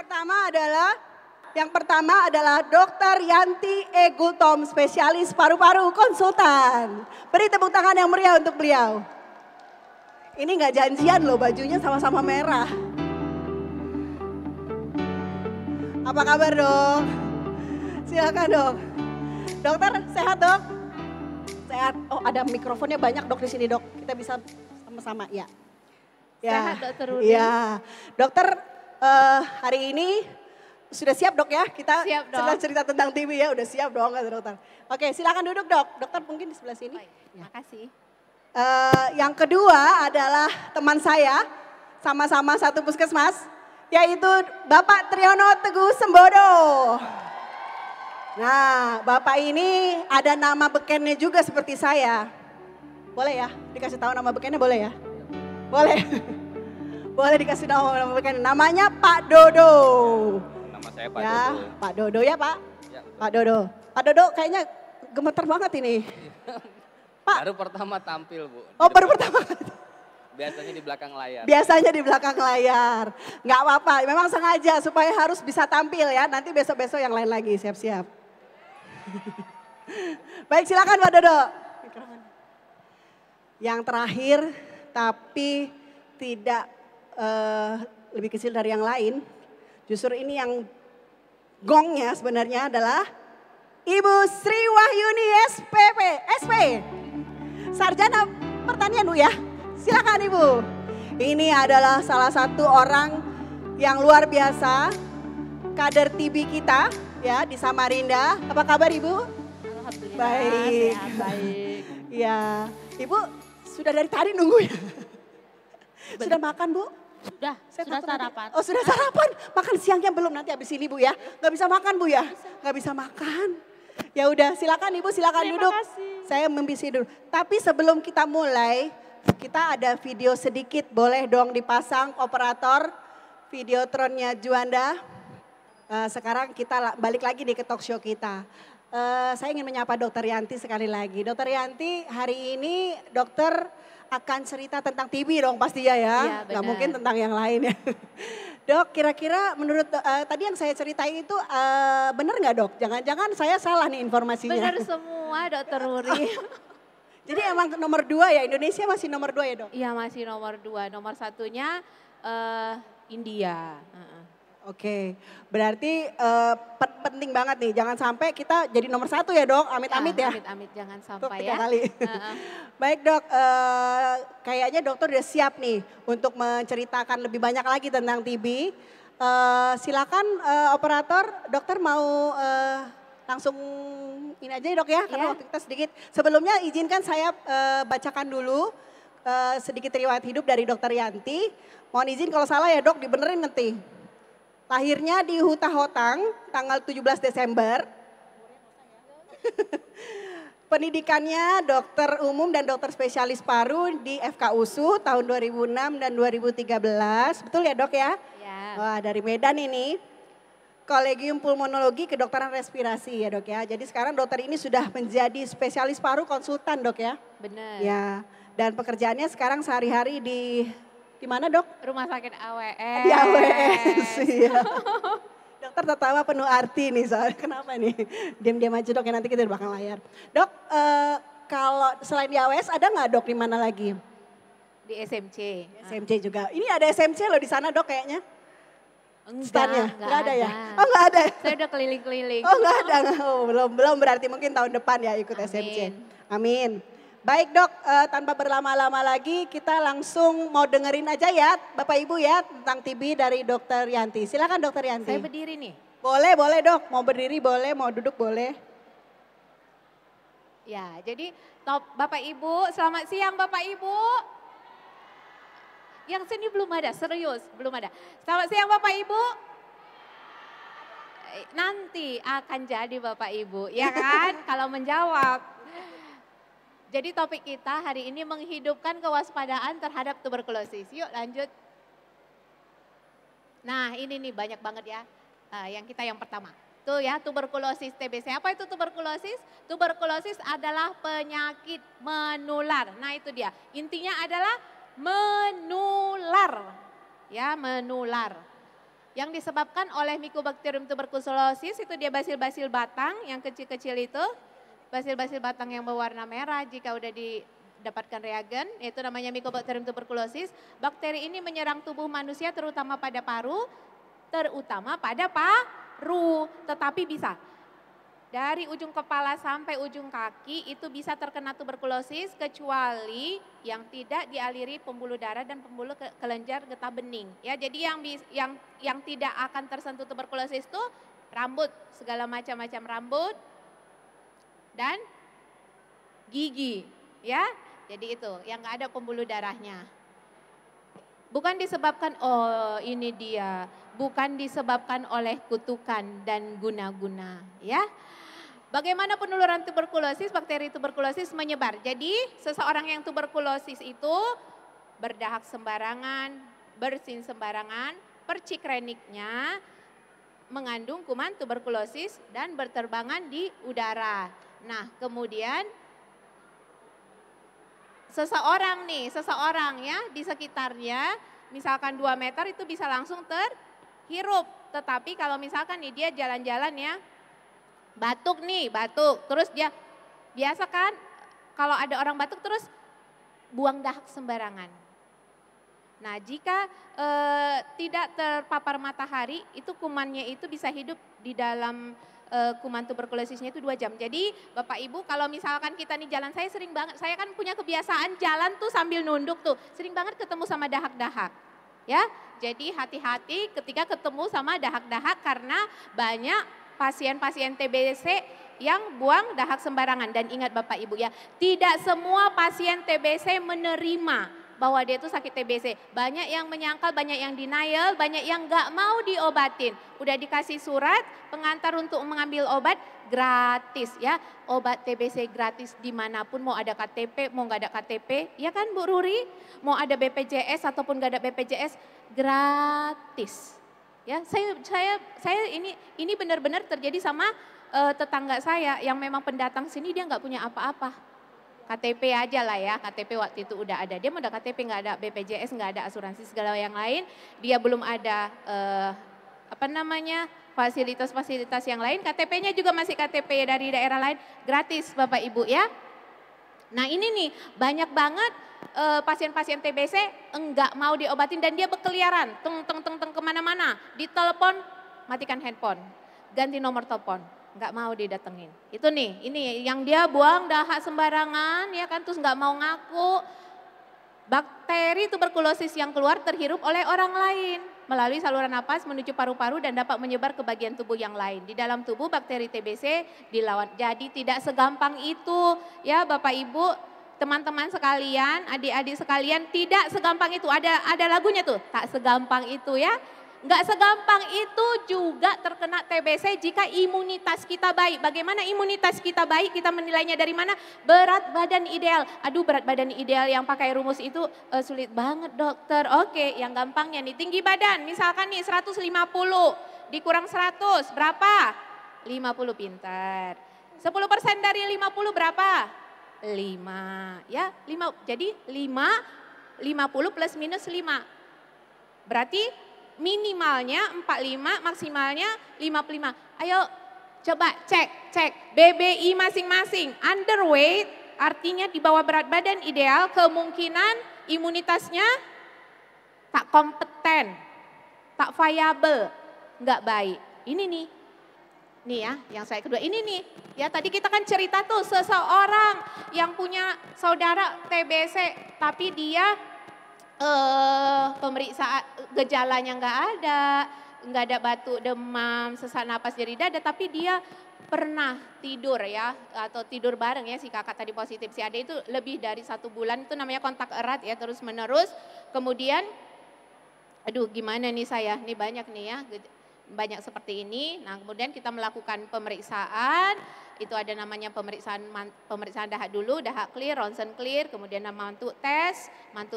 pertama adalah Dr. Yanti E. Gultom, spesialis paru-paru konsultan. Beri tepuk tangan yang meriah untuk beliau. Ini nggak janjian loh, bajunya sama-sama merah. Apa kabar dok? Silakan dok. Dokter sehat dok? Sehat. Oh ada mikrofonnya banyak dok di sini dok. Kita bisa sama-sama ya. Sehat dokter Rudi. Ya, dokter hari ini sudah siap dok ya? Kita siap, dok. sudah cerita tentang TV ya, udah siap dong kata dokter. Oke silakan duduk dok. Dokter mungkin di sebelah sini. Terima kasih. Yang kedua adalah teman saya, sama-sama satu puskesmas, yaitu Bapak Triyono Teguh Sembodo. Nah, Bapak ini ada nama bekennya juga seperti saya. Boleh ya, dikasih tahu nama bekennya boleh ya? Boleh. Boleh dikasih tahu nama bekennya. Namanya Pak Dodo. Nama saya Pak ya, Dodo. Pak Dodo ya Pak? Ya, Pak Dodo. Pak Dodo kayaknya gemeter banget ini. Pak. Baru pertama tampil Bu. Oh baru pertama. Biasanya di belakang layar. Biasanya di belakang layar. Nggak apa-apa, memang sengaja supaya harus bisa tampil ya. Nanti besok-besok yang lain lagi, siap-siap. Baik silakan Pak Dodo. Yang terakhir tapi tidak lebih kecil dari yang lain. Justru ini yang gongnya sebenarnya adalah Ibu Sri Wahyuni SP. Sarjana Pertanian Bu ya. Silakan Ibu. Ini adalah salah satu orang yang luar biasa, kader TB kita ya di Samarinda. Apa kabar Ibu? Alhamdulillah Baik. sehat, baik. Ya, Ibu sudah dari tadi nunggu ya? Sudah makan Bu? Sudah sarapan. Oh sudah sarapan, makan siangnya belum nanti habis ini Bu ya? Gak bisa makan Bu ya? Gak bisa makan. Ya udah silakan Ibu, silakan Terima duduk. kasih. Saya membisi dulu. Tapi sebelum kita mulai, kita ada video sedikit, boleh dong dipasang operator videotronnya Juanda. Sekarang kita balik lagi nih ke talk show kita. Saya ingin menyapa Dokter Yanti sekali lagi. Dokter Yanti, hari ini dokter akan cerita tentang TB dong pastinya ya. Iya, Nggak benar. mungkin tentang yang lain ya. Dok, kira-kira menurut tadi yang saya ceritain itu benar nggak dok? Jangan-jangan saya salah nih informasinya. Benar semua Dokter Wuri. Jadi emang nomor 2 ya, Indonesia masih nomor 2 ya dok? Iya masih nomor 2, nomor satunya India. Oke, berarti penting banget nih, jangan sampai kita jadi nomor 1 ya dok, amit-amit ya. Amit-amit jangan Untuk sampai 3 ya. kali. Baik dok, kayaknya dokter udah siap nih untuk menceritakan lebih banyak lagi tentang TB. Silakan operator, dokter mau langsung ini aja ya dok ya, karena waktu kita sedikit. Sebelumnya izinkan saya bacakan dulu sedikit riwayat hidup dari dokter Yanti. Mohon izin kalau salah ya dok, dibenerin nanti. Lahirnya di Huta Hotang tanggal 17 Desember. Pendidikannya dokter umum dan dokter spesialis paru di FK USU tahun 2006 dan 2013. Betul ya dok ya? Ya. Wah dari Medan ini. Kolegium Pulmonologi Kedokteran Respirasi ya dok ya. Jadi sekarang dokter ini sudah menjadi spesialis paru konsultan dok ya. Benar. Ya, dan pekerjaannya sekarang sehari-hari di mana dok? Rumah sakit AWS. Di AWS, iya. Dokter tertawa penuh arti nih soalnya, kenapa nih? Diam-diam aja dok ya, nanti kita di belakang layar. Dok, kalau selain di AWS ada nggak dok di mana lagi? Di SMC. SMC juga. Ini ada SMC loh di sana dok kayaknya. Standnya? Nggak ada ya? ada. Oh nggak ada. Saya udah keliling-keliling. Oh nggak ada, oh, belum berarti mungkin tahun depan ya ikut SMC. Amin. Baik dok, tanpa berlama-lama lagi kita langsung mau dengerin aja ya Bapak Ibu ya tentang TB dari dokter Yanti. Silakan dokter Yanti. Saya berdiri nih. Boleh dok, mau berdiri boleh, mau duduk boleh. Ya, jadi Bapak Ibu, selamat siang Bapak Ibu. Yang sini belum ada, serius belum ada. Selamat siang Bapak Ibu. Nanti akan jadi Bapak Ibu, ya kan? Kalau menjawab. Jadi topik kita hari ini menghidupkan kewaspadaan terhadap tuberkulosis. Yuk lanjut. Nah ini nih banyak banget ya, yang pertama. Tuh ya tuberkulosis TBC. Apa itu tuberkulosis? Tuberkulosis adalah penyakit menular. Nah itu dia, intinya adalah menular. Ya menular. Yang disebabkan oleh Mycobacterium tuberculosis itu dia basil-basil batang yang kecil-kecil itu. Basil-basil batang yang berwarna merah jika udah didapatkan reagen, itu namanya Mycobacterium tuberculosis. Bakteri ini menyerang tubuh manusia terutama pada paru, tetapi bisa dari ujung kepala sampai ujung kaki itu bisa terkena tuberkulosis kecuali yang tidak dialiri pembuluh darah dan pembuluh kelenjar getah bening. Ya, jadi yang tidak akan tersentuh tuberkulosis itu rambut, segala macam rambut dan gigi, ya. Jadi itu yang nggak ada pembuluh darahnya. Bukan disebabkan, ini dia, bukan disebabkan oleh kutukan dan guna-guna, ya. Bagaimana penularan tuberkulosis? Bakteri tuberkulosis menyebar. Jadi seseorang yang tuberkulosis itu berdahak sembarangan, bersin sembarangan, percik reniknya mengandung kuman tuberkulosis dan berterbangan di udara. Nah, kemudian seseorang ya di sekitarnya misalkan 2 meter itu bisa langsung terhirup. Tetapi kalau misalkan nih dia jalan-jalan ya, batuk, terus dia biasa kan kalau ada orang batuk terus buang dahak sembarangan. Nah, jika tidak terpapar matahari, itu kumannya itu bisa hidup di dalam kuman tuberkulosisnya itu 2 jam. Jadi Bapak Ibu kalau misalkan kita nih jalan, saya sering banget, saya kan punya kebiasaan jalan tuh sambil nunduk tuh, sering banget ketemu sama dahak-dahak. Ya, jadi hati-hati ketika ketemu sama dahak-dahak karena banyak pasien-pasien TBC yang buang dahak sembarangan. Dan ingat Bapak Ibu ya, tidak semua pasien TBC menerima bahwa dia itu sakit TBC. Banyak yang menyangkal, banyak yang denial, banyak yang nggak mau diobatin. Udah dikasih surat pengantar untuk mengambil obat gratis ya. Obat TBC gratis dimanapun, mau ada KTP, mau nggak ada KTP. Ya kan Bu Ruri? Mau ada BPJS ataupun nggak ada BPJS, gratis. Ya, saya ini benar-benar terjadi sama tetangga saya yang memang pendatang sini dia nggak punya apa-apa. KTP aja lah ya, KTP waktu itu udah ada. Dia udah KTP, nggak ada BPJS, nggak ada asuransi segala yang lain. Dia belum ada fasilitas-fasilitas yang lain. KTP-nya juga masih KTP dari daerah lain, gratis Bapak Ibu ya. Nah ini nih banyak banget pasien-pasien TBC enggak mau diobatin dan dia berkeliaran, teng kemana-mana. Ditelepon, matikan handphone, ganti nomor telepon, nggak mau didatengin. Itu nih, ini yang dia buang dahak sembarangan ya kan, terus nggak mau ngaku. Bakteri tuberkulosis yang keluar terhirup oleh orang lain melalui saluran napas menuju paru-paru dan dapat menyebar ke bagian tubuh yang lain. Di dalam tubuh bakteri TBC dilawan. Jadi tidak segampang itu ya Bapak Ibu, teman-teman sekalian, adik-adik sekalian, tidak segampang itu. Ada lagunya tuh, tak segampang itu ya. Nggak segampang itu juga terkena TBC jika imunitas kita baik. Bagaimana imunitas kita baik? Kita menilainya dari mana? Berat badan ideal. Aduh, berat badan ideal yang pakai rumus itu sulit banget dokter. Oke, yang gampangnya nih, tinggi badan. Misalkan nih 150 dikurang 100 berapa? 50, pintar. 10% dari 50 berapa? 5 ya, 5. Jadi 50 plus minus 5. Berarti minimalnya 45, maksimalnya 55. Ayo coba cek BBI masing-masing. Underweight artinya di bawah berat badan ideal, kemungkinan imunitasnya tak kompeten, tak viable, nggak baik. Ini nih ya yang saya kedua ini nih. Ya tadi kita kan cerita tuh seseorang yang punya saudara TBC tapi dia pemeriksaan gejalanya nggak ada batuk, demam, sesak napas, nyeri dada, tapi dia pernah tidur ya atau tidur bareng ya, si kakak tadi positif, si adik itu lebih dari 1 bulan, itu namanya kontak erat ya terus menerus. Kemudian aduh gimana nih saya, nih banyak nih ya, banyak seperti ini. Nah kemudian kita melakukan pemeriksaan, itu ada namanya pemeriksaan dahak dulu, dahak clear, ronsen clear, kemudian mantuk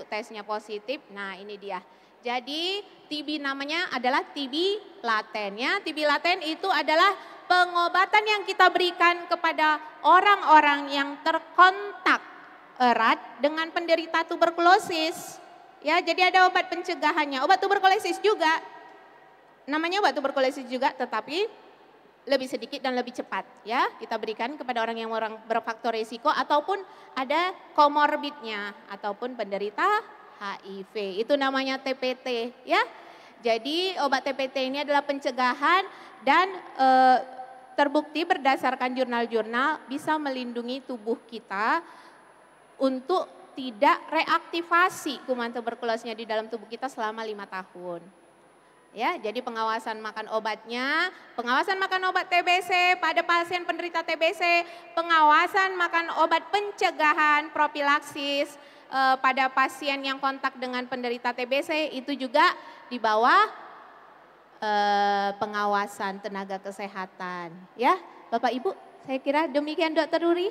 tesnya positif. Nah ini dia. Jadi TB namanya adalah TB laten ya. TB laten itu adalah pengobatan yang kita berikan kepada orang-orang yang terkontak erat dengan penderita tuberkulosis. Ya, jadi ada obat pencegahannya, obat tuberkulosis juga. Namanya obat tuberkulosis juga, tetapi lebih sedikit dan lebih cepat ya. Kita berikan kepada orang yang berfaktor risiko ataupun ada komorbidnya ataupun penderita HIV. Itu namanya TPT ya. Jadi obat TPT ini adalah pencegahan dan terbukti berdasarkan jurnal-jurnal bisa melindungi tubuh kita untuk tidak reaktivasi kuman tuberkulosnya di dalam tubuh kita selama 5 tahun. Ya, jadi pengawasan makan obatnya, pengawasan makan obat TBC pada pasien penderita TBC, pengawasan makan obat pencegahan profilaksis pada pasien yang kontak dengan penderita TBC itu juga di bawah pengawasan tenaga kesehatan. Ya, Bapak Ibu, saya kira demikian Dokter Ruri.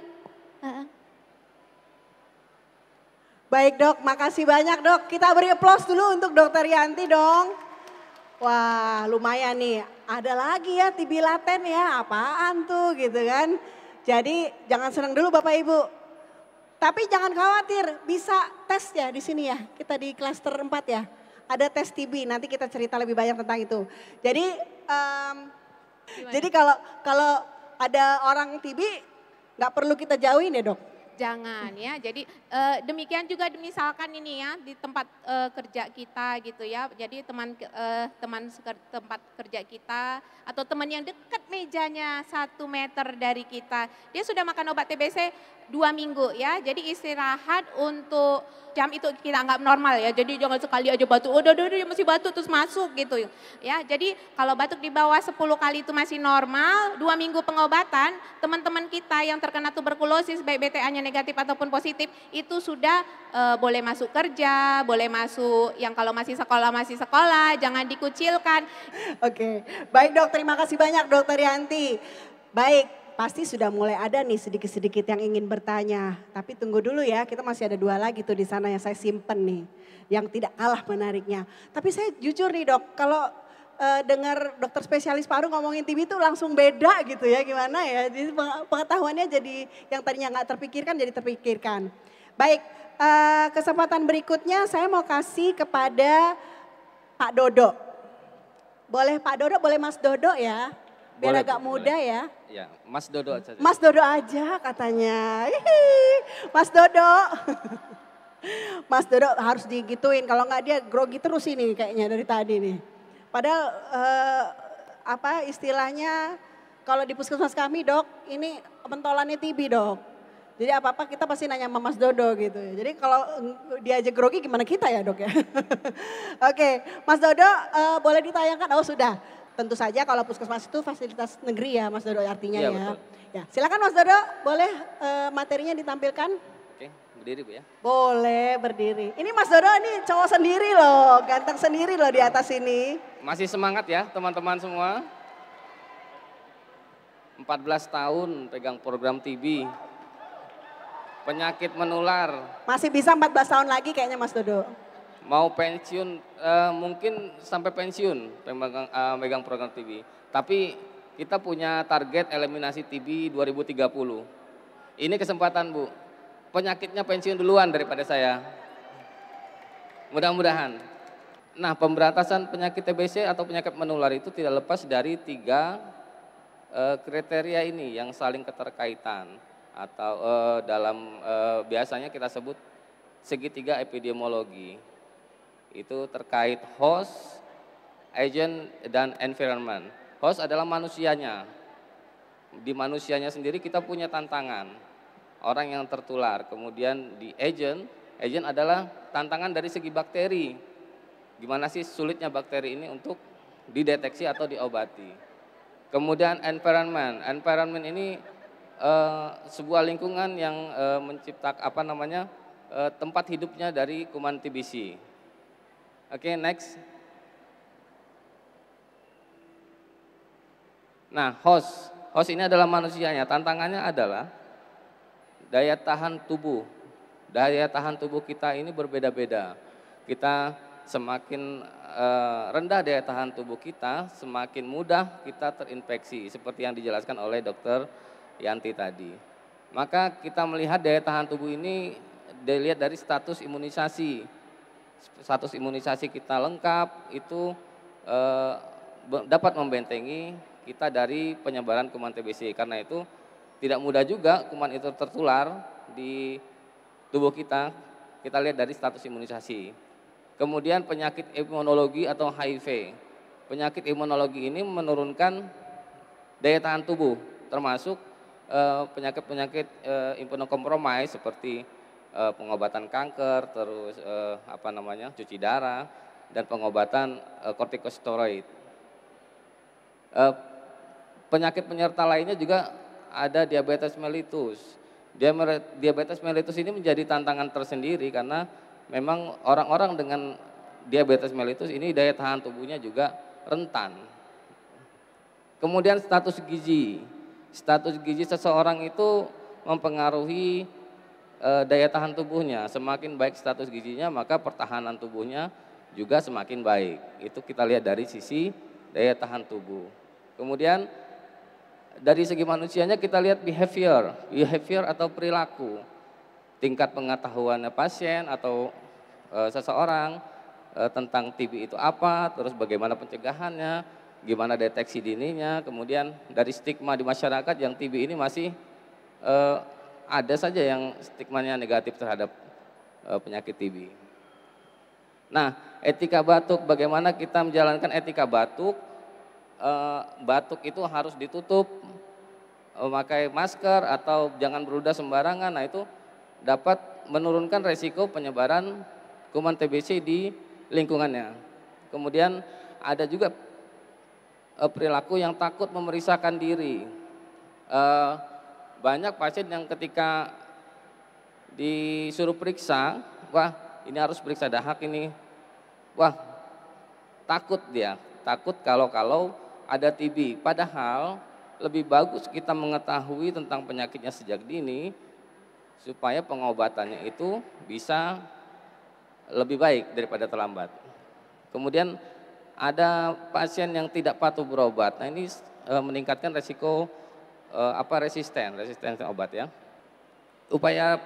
Baik Dok, makasih banyak Dok. Kita beri aplaus dulu untuk Dokter Yanti dong. Wah lumayan nih, ada lagi ya TB laten ya, apaan tuh gitu kan. Jadi jangan senang dulu Bapak Ibu. Tapi jangan khawatir, bisa tes ya di sini ya, kita di klaster 4 ya. Ada tes TB, nanti kita cerita lebih banyak tentang itu. Jadi kalau ada orang TB nggak perlu kita jauhin ya Dok? Jangan ya, jadi demikian juga misalkan ini ya di tempat kerja kita gitu ya. Jadi teman tempat kerja kita atau teman yang dekat mejanya 1 meter dari kita, dia sudah makan obat TBC 2 minggu ya. Jadi istirahat untuk jam itu kita anggap normal ya. Jadi jangan sekali aja batuk, udah masih batuk terus masuk gitu ya. Jadi kalau batuk di bawah 10 kali itu masih normal, 2 minggu pengobatan, teman-teman kita yang terkena tuberkulosis baik BTA-nya negatif ataupun positif itu sudah boleh masuk kerja, boleh masuk, yang kalau masih sekolah, jangan dikucilkan. Oke, baik Dok, terima kasih banyak Dokter Yanti. Baik, pasti sudah mulai ada nih sedikit-sedikit yang ingin bertanya. Tapi tunggu dulu ya, kita masih ada 2 lagi tuh di sana yang saya simpen nih. Yang tidak kalah menariknya. Tapi saya jujur nih Dok, kalau dengar dokter spesialis paru ngomongin TB itu langsung beda gitu ya, gimana ya. Jadi pengetahuannya jadi yang tadinya nggak terpikirkan jadi terpikirkan. Baik, kesempatan berikutnya saya mau kasih kepada Pak Dodo. Boleh Pak Dodo, boleh Mas Dodo ya. Biar Boleh, agak Bu, muda boleh. ya. Ya, Mas Dodo aja. Mas Dodo aja katanya. Mas Dodo. Mas Dodo harus digituin, kalau nggak dia grogi terus ini kayaknya dari tadi nih. Padahal apa istilahnya kalau di puskesmas kami dok, ini pentolannya TB dok. Jadi apa-apa kita pasti nanya sama Mas Dodo gitu ya. Jadi kalau dia aja grogi gimana kita ya dok ya. Oke, Mas Dodo boleh ditayangkan, oh sudah. Tentu saja kalau puskesmas itu fasilitas negeri ya Mas Dodo artinya Iya, ya. betul. Ya, silakan Mas Dodo, boleh materinya ditampilkan? Oke, berdiri Bu ya. Boleh berdiri. Ini Mas Dodo ini cowok sendiri loh, ganteng sendiri loh di atas ini. Masih semangat ya teman-teman semua. 14 tahun pegang program TB. Penyakit menular. Masih bisa 14 tahun lagi kayaknya Mas Dodo. Mau pensiun, mungkin sampai pensiun megang program TB. Tapi kita punya target eliminasi TB 2030. Ini kesempatan Bu, penyakitnya pensiun duluan daripada saya. Mudah-mudahan. Nah, pemberantasan penyakit TBC atau penyakit menular itu tidak lepas dari 3 kriteria ini yang saling keterkaitan. Atau dalam biasanya kita sebut segitiga epidemiologi. Itu terkait host, agent, dan environment. Host adalah manusianya. Di manusianya sendiri kita punya tantangan. Orang yang tertular. Kemudian di agent adalah tantangan dari segi bakteri. Gimana sih sulitnya bakteri ini untuk dideteksi atau diobati. Kemudian environment. Environment ini sebuah lingkungan yang menciptakan tempat hidupnya dari kuman TBC. Oke, next. Nah, host ini adalah manusianya. Tantangannya adalah daya tahan tubuh. Daya tahan tubuh kita ini berbeda-beda. Kita semakin rendah daya tahan tubuh kita, semakin mudah kita terinfeksi. Seperti yang dijelaskan oleh Dr. Yanti tadi. Maka kita melihat daya tahan tubuh ini dilihat dari status imunisasi. Status imunisasi kita lengkap itu dapat membentengi kita dari penyebaran kuman TBC. Karena itu tidak mudah juga kuman itu tertular di tubuh kita. Kita lihat dari status imunisasi. Kemudian penyakit imunologi atau HIV. Penyakit imunologi ini menurunkan daya tahan tubuh, termasuk penyakit-penyakit imunokompromis seperti pengobatan kanker, terus cuci darah, dan pengobatan kortikosteroid. Penyakit penyerta lainnya juga ada diabetes mellitus. Diabetes mellitus ini menjadi tantangan tersendiri karena memang orang-orang dengan diabetes mellitus ini daya tahan tubuhnya juga rentan. Kemudian status gizi. Status gizi seseorang itu mempengaruhi daya tahan tubuhnya. Semakin baik status gizinya, maka pertahanan tubuhnya juga semakin baik. Itu kita lihat dari sisi daya tahan tubuh. Kemudian dari segi manusianya kita lihat behavior atau perilaku. Tingkat pengetahuannya pasien atau seseorang tentang TB itu apa, terus bagaimana pencegahannya, gimana deteksi dininya. Kemudian dari stigma di masyarakat yang TB ini masih ada saja yang stigmanya negatif terhadap penyakit TB. Nah, etika batuk, bagaimana kita menjalankan etika batuk? Batuk itu harus ditutup, memakai masker atau jangan berludah sembarangan. Nah, itu dapat menurunkan resiko penyebaran kuman TBC di lingkungannya. Kemudian ada juga perilaku yang takut memeriksakan diri. Banyak pasien yang ketika disuruh periksa, wah ini harus periksa dahak ini, wah takut dia, takut kalau ada TB. Padahal lebih bagus kita mengetahui tentang penyakitnya sejak dini, supaya pengobatannya itu bisa lebih baik daripada terlambat. Kemudian ada pasien yang tidak patuh berobat. Nah ini meningkatkan resiko resistensi obat ya. Upaya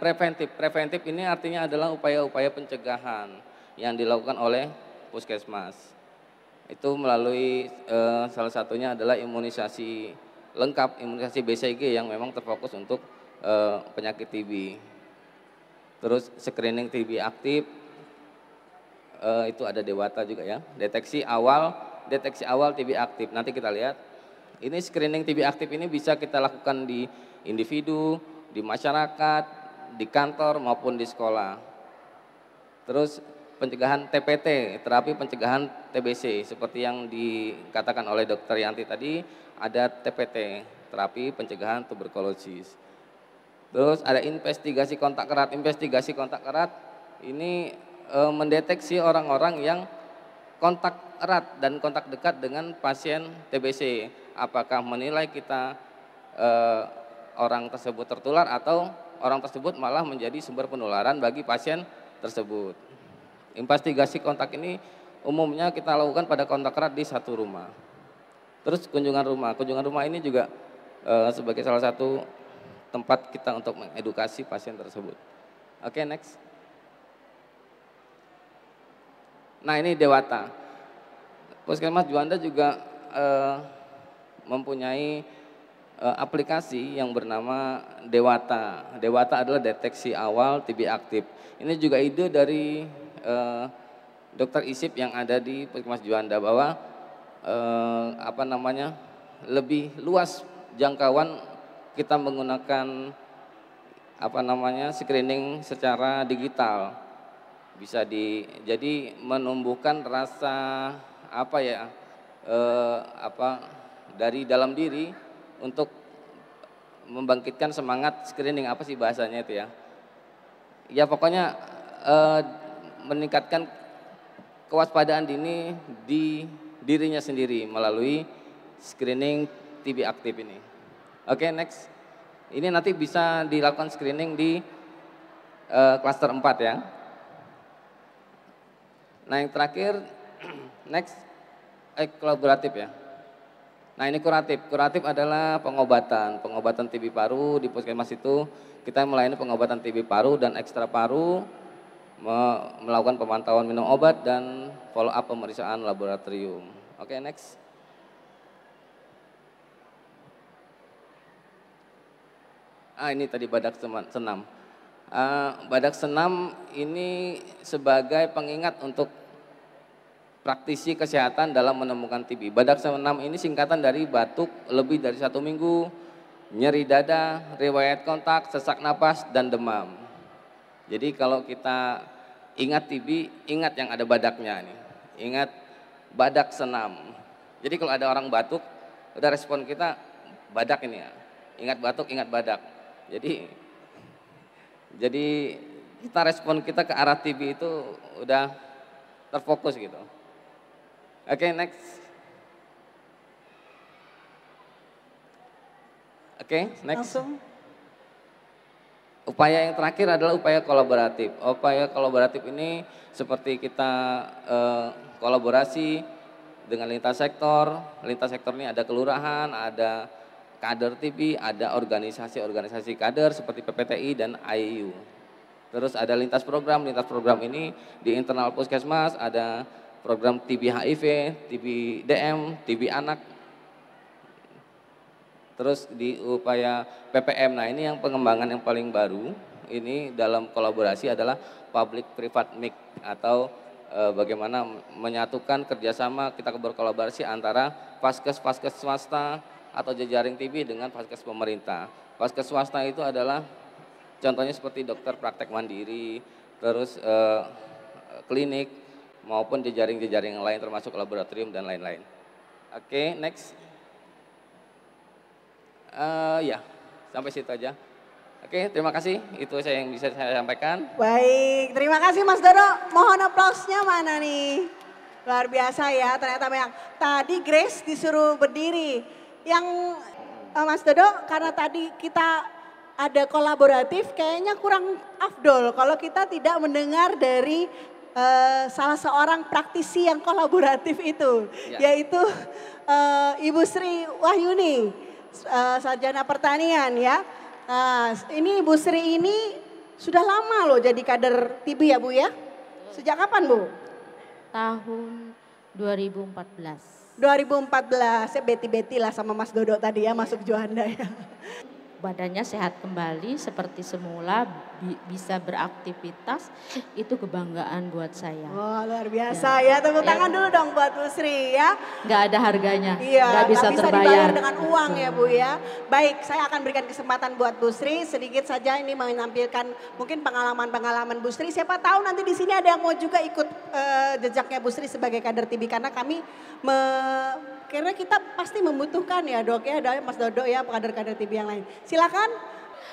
preventif ini artinya adalah upaya-upaya pencegahan yang dilakukan oleh puskesmas. Itu melalui salah satunya adalah imunisasi lengkap, imunisasi BCG yang memang terfokus untuk penyakit TB. Terus screening TB aktif, itu ada Dewata juga ya. Deteksi awal TB aktif. Nanti kita lihat. Ini screening TB aktif ini bisa kita lakukan di individu, di masyarakat, di kantor maupun di sekolah. Terus pencegahan TPT, terapi pencegahan TBC, seperti yang dikatakan oleh Dr. Yanti tadi, ada TPT, terapi pencegahan tuberkulosis. Terus ada investigasi kontak erat. Investigasi kontak erat ini mendeteksi orang-orang yang kontak erat dan kontak dekat dengan pasien TBC. Apakah menilai kita orang tersebut tertular atau orang tersebut malah menjadi sumber penularan bagi pasien tersebut. Investigasi kontak ini umumnya kita lakukan pada kontak erat di satu rumah. Terus kunjungan rumah ini juga sebagai salah satu tempat kita untuk mengedukasi pasien tersebut. Oke, next. Nah ini Dewata. Puskesmas Juanda juga mempunyai aplikasi yang bernama Dewata. Dewata adalah deteksi awal TB aktif. Ini juga ide dari Dr. Isip yang ada di Puskesmas Juanda bahwa lebih luas jangkauan kita menggunakan screening secara digital. Bisa jadi menumbuhkan rasa dari dalam diri untuk membangkitkan semangat screening, apa sih bahasanya itu ya. Ya pokoknya meningkatkan kewaspadaan dini di dirinya sendiri melalui screening TB aktif ini. Oke, next. Ini nanti bisa dilakukan screening di klaster 4 ya. Nah yang terakhir, next, kolaboratif ya. Nah ini kuratif. Kuratif adalah pengobatan TB paru. Di puskesmas itu kita melayani pengobatan TB paru dan ekstra paru, melakukan pemantauan minum obat dan follow up pemeriksaan laboratorium. Oke, next. Ini tadi badak senam. Badak senam ini sebagai pengingat untuk praktisi kesehatan dalam menemukan TB. Badak senam ini singkatan dari batuk lebih dari 1 minggu, nyeri dada, riwayat kontak, sesak napas, dan demam. Jadi kalau kita ingat TB, ingat yang ada badaknya nih. Ingat badak senam. Jadi kalau ada orang batuk, udah respon kita badak ini ya. Ingat batuk, ingat badak. Jadi kita respon kita ke arah TB itu udah terfokus gitu. Oke, next. Oke, next. Langsung. Upaya yang terakhir adalah upaya kolaboratif. Upaya kolaboratif ini seperti kita kolaborasi dengan lintas sektor. Lintas sektor ini ada kelurahan, ada kader TB, ada organisasi-organisasi kader seperti PPTI dan IAU. Terus ada lintas program ini di internal puskesmas ada program TB HIV, TB DM, TB anak. Terus di upaya PPM, nah ini yang pengembangan yang paling baru, ini dalam kolaborasi adalah public private mix atau bagaimana menyatukan kerjasama kita berkolaborasi antara vaskes swasta atau jejaring TB dengan vaskes pemerintah. Vaskes swasta itu adalah contohnya seperti dokter praktek mandiri, terus klinik maupun jejaring-jejaring yang lain termasuk laboratorium dan lain-lain. Oke, next. Ya, sampai situ aja. Oke, terima kasih. Itu yang bisa saya sampaikan. Baik, terima kasih Mas Dodo. Mohon aplausnya mana nih? Luar biasa ya, ternyata yang tadi Grace disuruh berdiri. Yang Mas Dodo, karena tadi kita ada kolaboratif, kayaknya kurang afdol kalau kita tidak mendengar dari salah seorang praktisi yang kolaboratif itu, yaitu Ibu Sri Wahyuni, sarjana pertanian ya. Ini Ibu Sri ini sudah lama loh jadi kader TIBI ya Bu ya? Sejak kapan Bu? Tahun 2014. 2014, ya beti-beti lah sama Mas Dodo tadi ya masuk Juanda ya. Badannya sehat kembali seperti semula, bisa beraktivitas, itu kebanggaan buat saya. Wah luar biasa ya, tepuk tangan dulu dong buat Bu Sri ya. Nggak ada harganya, Iya, nggak bisa terbayar. dibayar dengan uang ya Bu ya. Baik, saya akan berikan kesempatan buat Bu Sri, sedikit saja ini menampilkan mungkin pengalaman-pengalaman Bu Sri. Siapa tahu nanti di sini ada yang mau juga ikut jejaknya Bu Sri sebagai kader TIBI, karena kami karena kita pasti membutuhkan ya Dok ya, ada Mas Dodo ya, kader-kader TIBI yang lain. Silakan.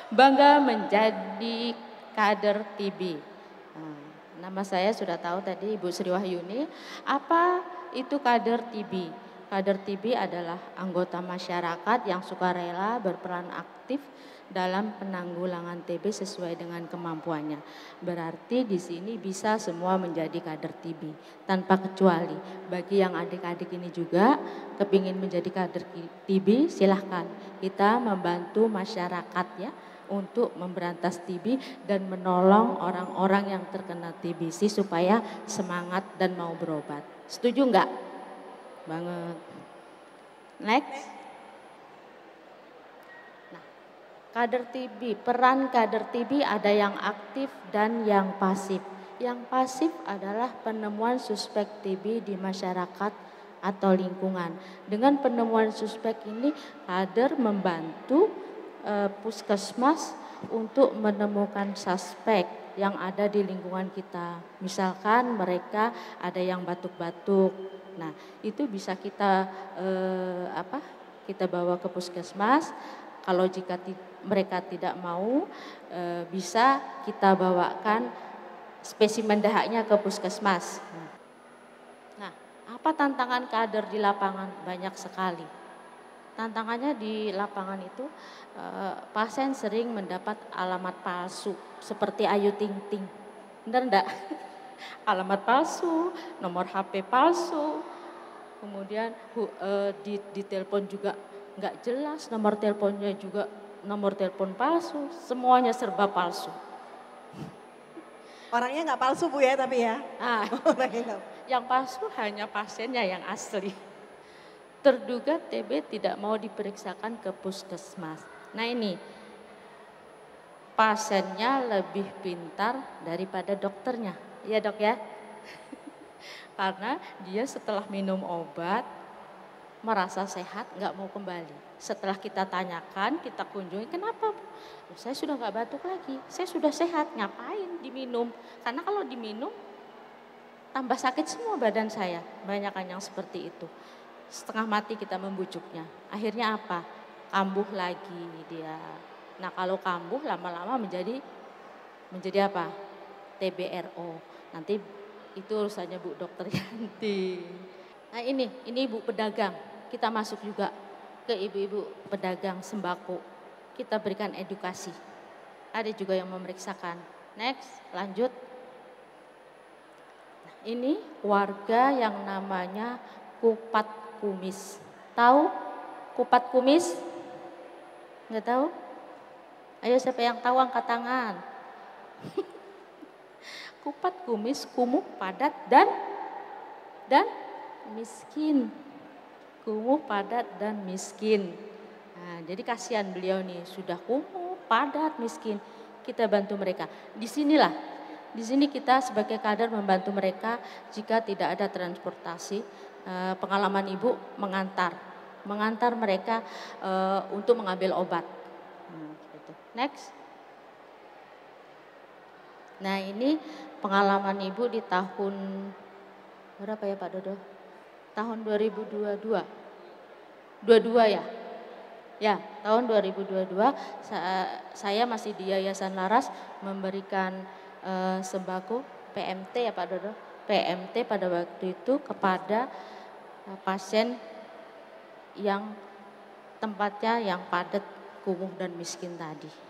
Bangga menjadi kader TIBI. Nama saya sudah tahu tadi Ibu Sri Wahyuni. Apa itu kader TIBI? Kader TIBI adalah anggota masyarakat yang sukarela berperan aktif dalam penanggulangan TB sesuai dengan kemampuannya. Berarti di sini bisa semua menjadi kader TIBI tanpa kecuali. Bagi yang adik-adik ini juga kepingin menjadi kader TIBI, silahkan. Kita membantu masyarakat ya untuk memberantas TB dan menolong orang-orang yang terkena TBC supaya semangat dan mau berobat. Setuju enggak? Banget. Next. Kader TIBI, peran kader TIBI ada yang aktif dan yang pasif. Yang pasif adalah penemuan suspek TB di masyarakat atau lingkungan. Dengan penemuan suspek ini, kader membantu puskesmas untuk menemukan suspek yang ada di lingkungan kita. Misalkan mereka ada yang batuk-batuk. Nah, itu bisa kita kita bawa ke puskesmas. Kalau jika mereka tidak mau, bisa kita bawakan spesimen dahaknya ke puskesmas. Nah, apa tantangan kader di lapangan? Banyak sekali. Tantangannya di lapangan itu, pasien sering mendapat alamat palsu, seperti Ayu Ting Ting. Benar enggak? Alamat palsu, nomor HP palsu, kemudian di telepon juga nggak jelas, nomor teleponnya juga nomor telepon palsu, semuanya serba palsu. Orangnya nggak palsu Bu ya tapi ya? Yang palsu hanya pasiennya yang asli. Terduga TB tidak mau diperiksakan ke puskesmas. Nah ini, pasiennya lebih pintar daripada dokternya. Iya Dok ya? Karena dia setelah minum obat, merasa sehat, nggak mau kembali. Setelah kita tanyakan, kita kunjungi, kenapa? Saya sudah nggak batuk lagi, saya sudah sehat, ngapain diminum? Karena kalau diminum, tambah sakit semua badan saya. Banyak kan yang seperti itu. Setengah mati kita membujuknya. Akhirnya apa? Kambuh lagi dia. Nah kalau kambuh lama-lama menjadi apa? TBRO. Nanti itu urusannya Bu Dokter Yanti. Nah ini ibu pedagang, kita masuk juga ke ibu-ibu pedagang sembako. Kita berikan edukasi. Ada juga yang memeriksakan. Next, lanjut. Nah, ini warga yang namanya Kupat Kumis. Tahu Kupat Kumis? Nggak tahu? Ayo siapa yang tahu angkat tangan. Kupat Kumis, kumuh, padat dan miskin. Kumuh, padat, dan miskin. Nah, jadi kasihan beliau nih, sudah kumuh, padat, miskin. Kita bantu mereka. Di sini kita sebagai kader membantu mereka jika tidak ada transportasi. Pengalaman Ibu mengantar mereka untuk mengambil obat. Gitu. Next. Nah ini pengalaman Ibu di tahun berapa ya Pak Dodo? Tahun 2022. 22 ya? Ya, tahun 2022 saya masih di Yayasan Laras memberikan sembako PMT ya Pak Dodo. PMT pada waktu itu kepada pasien yang tempatnya yang padat, kumuh dan miskin tadi.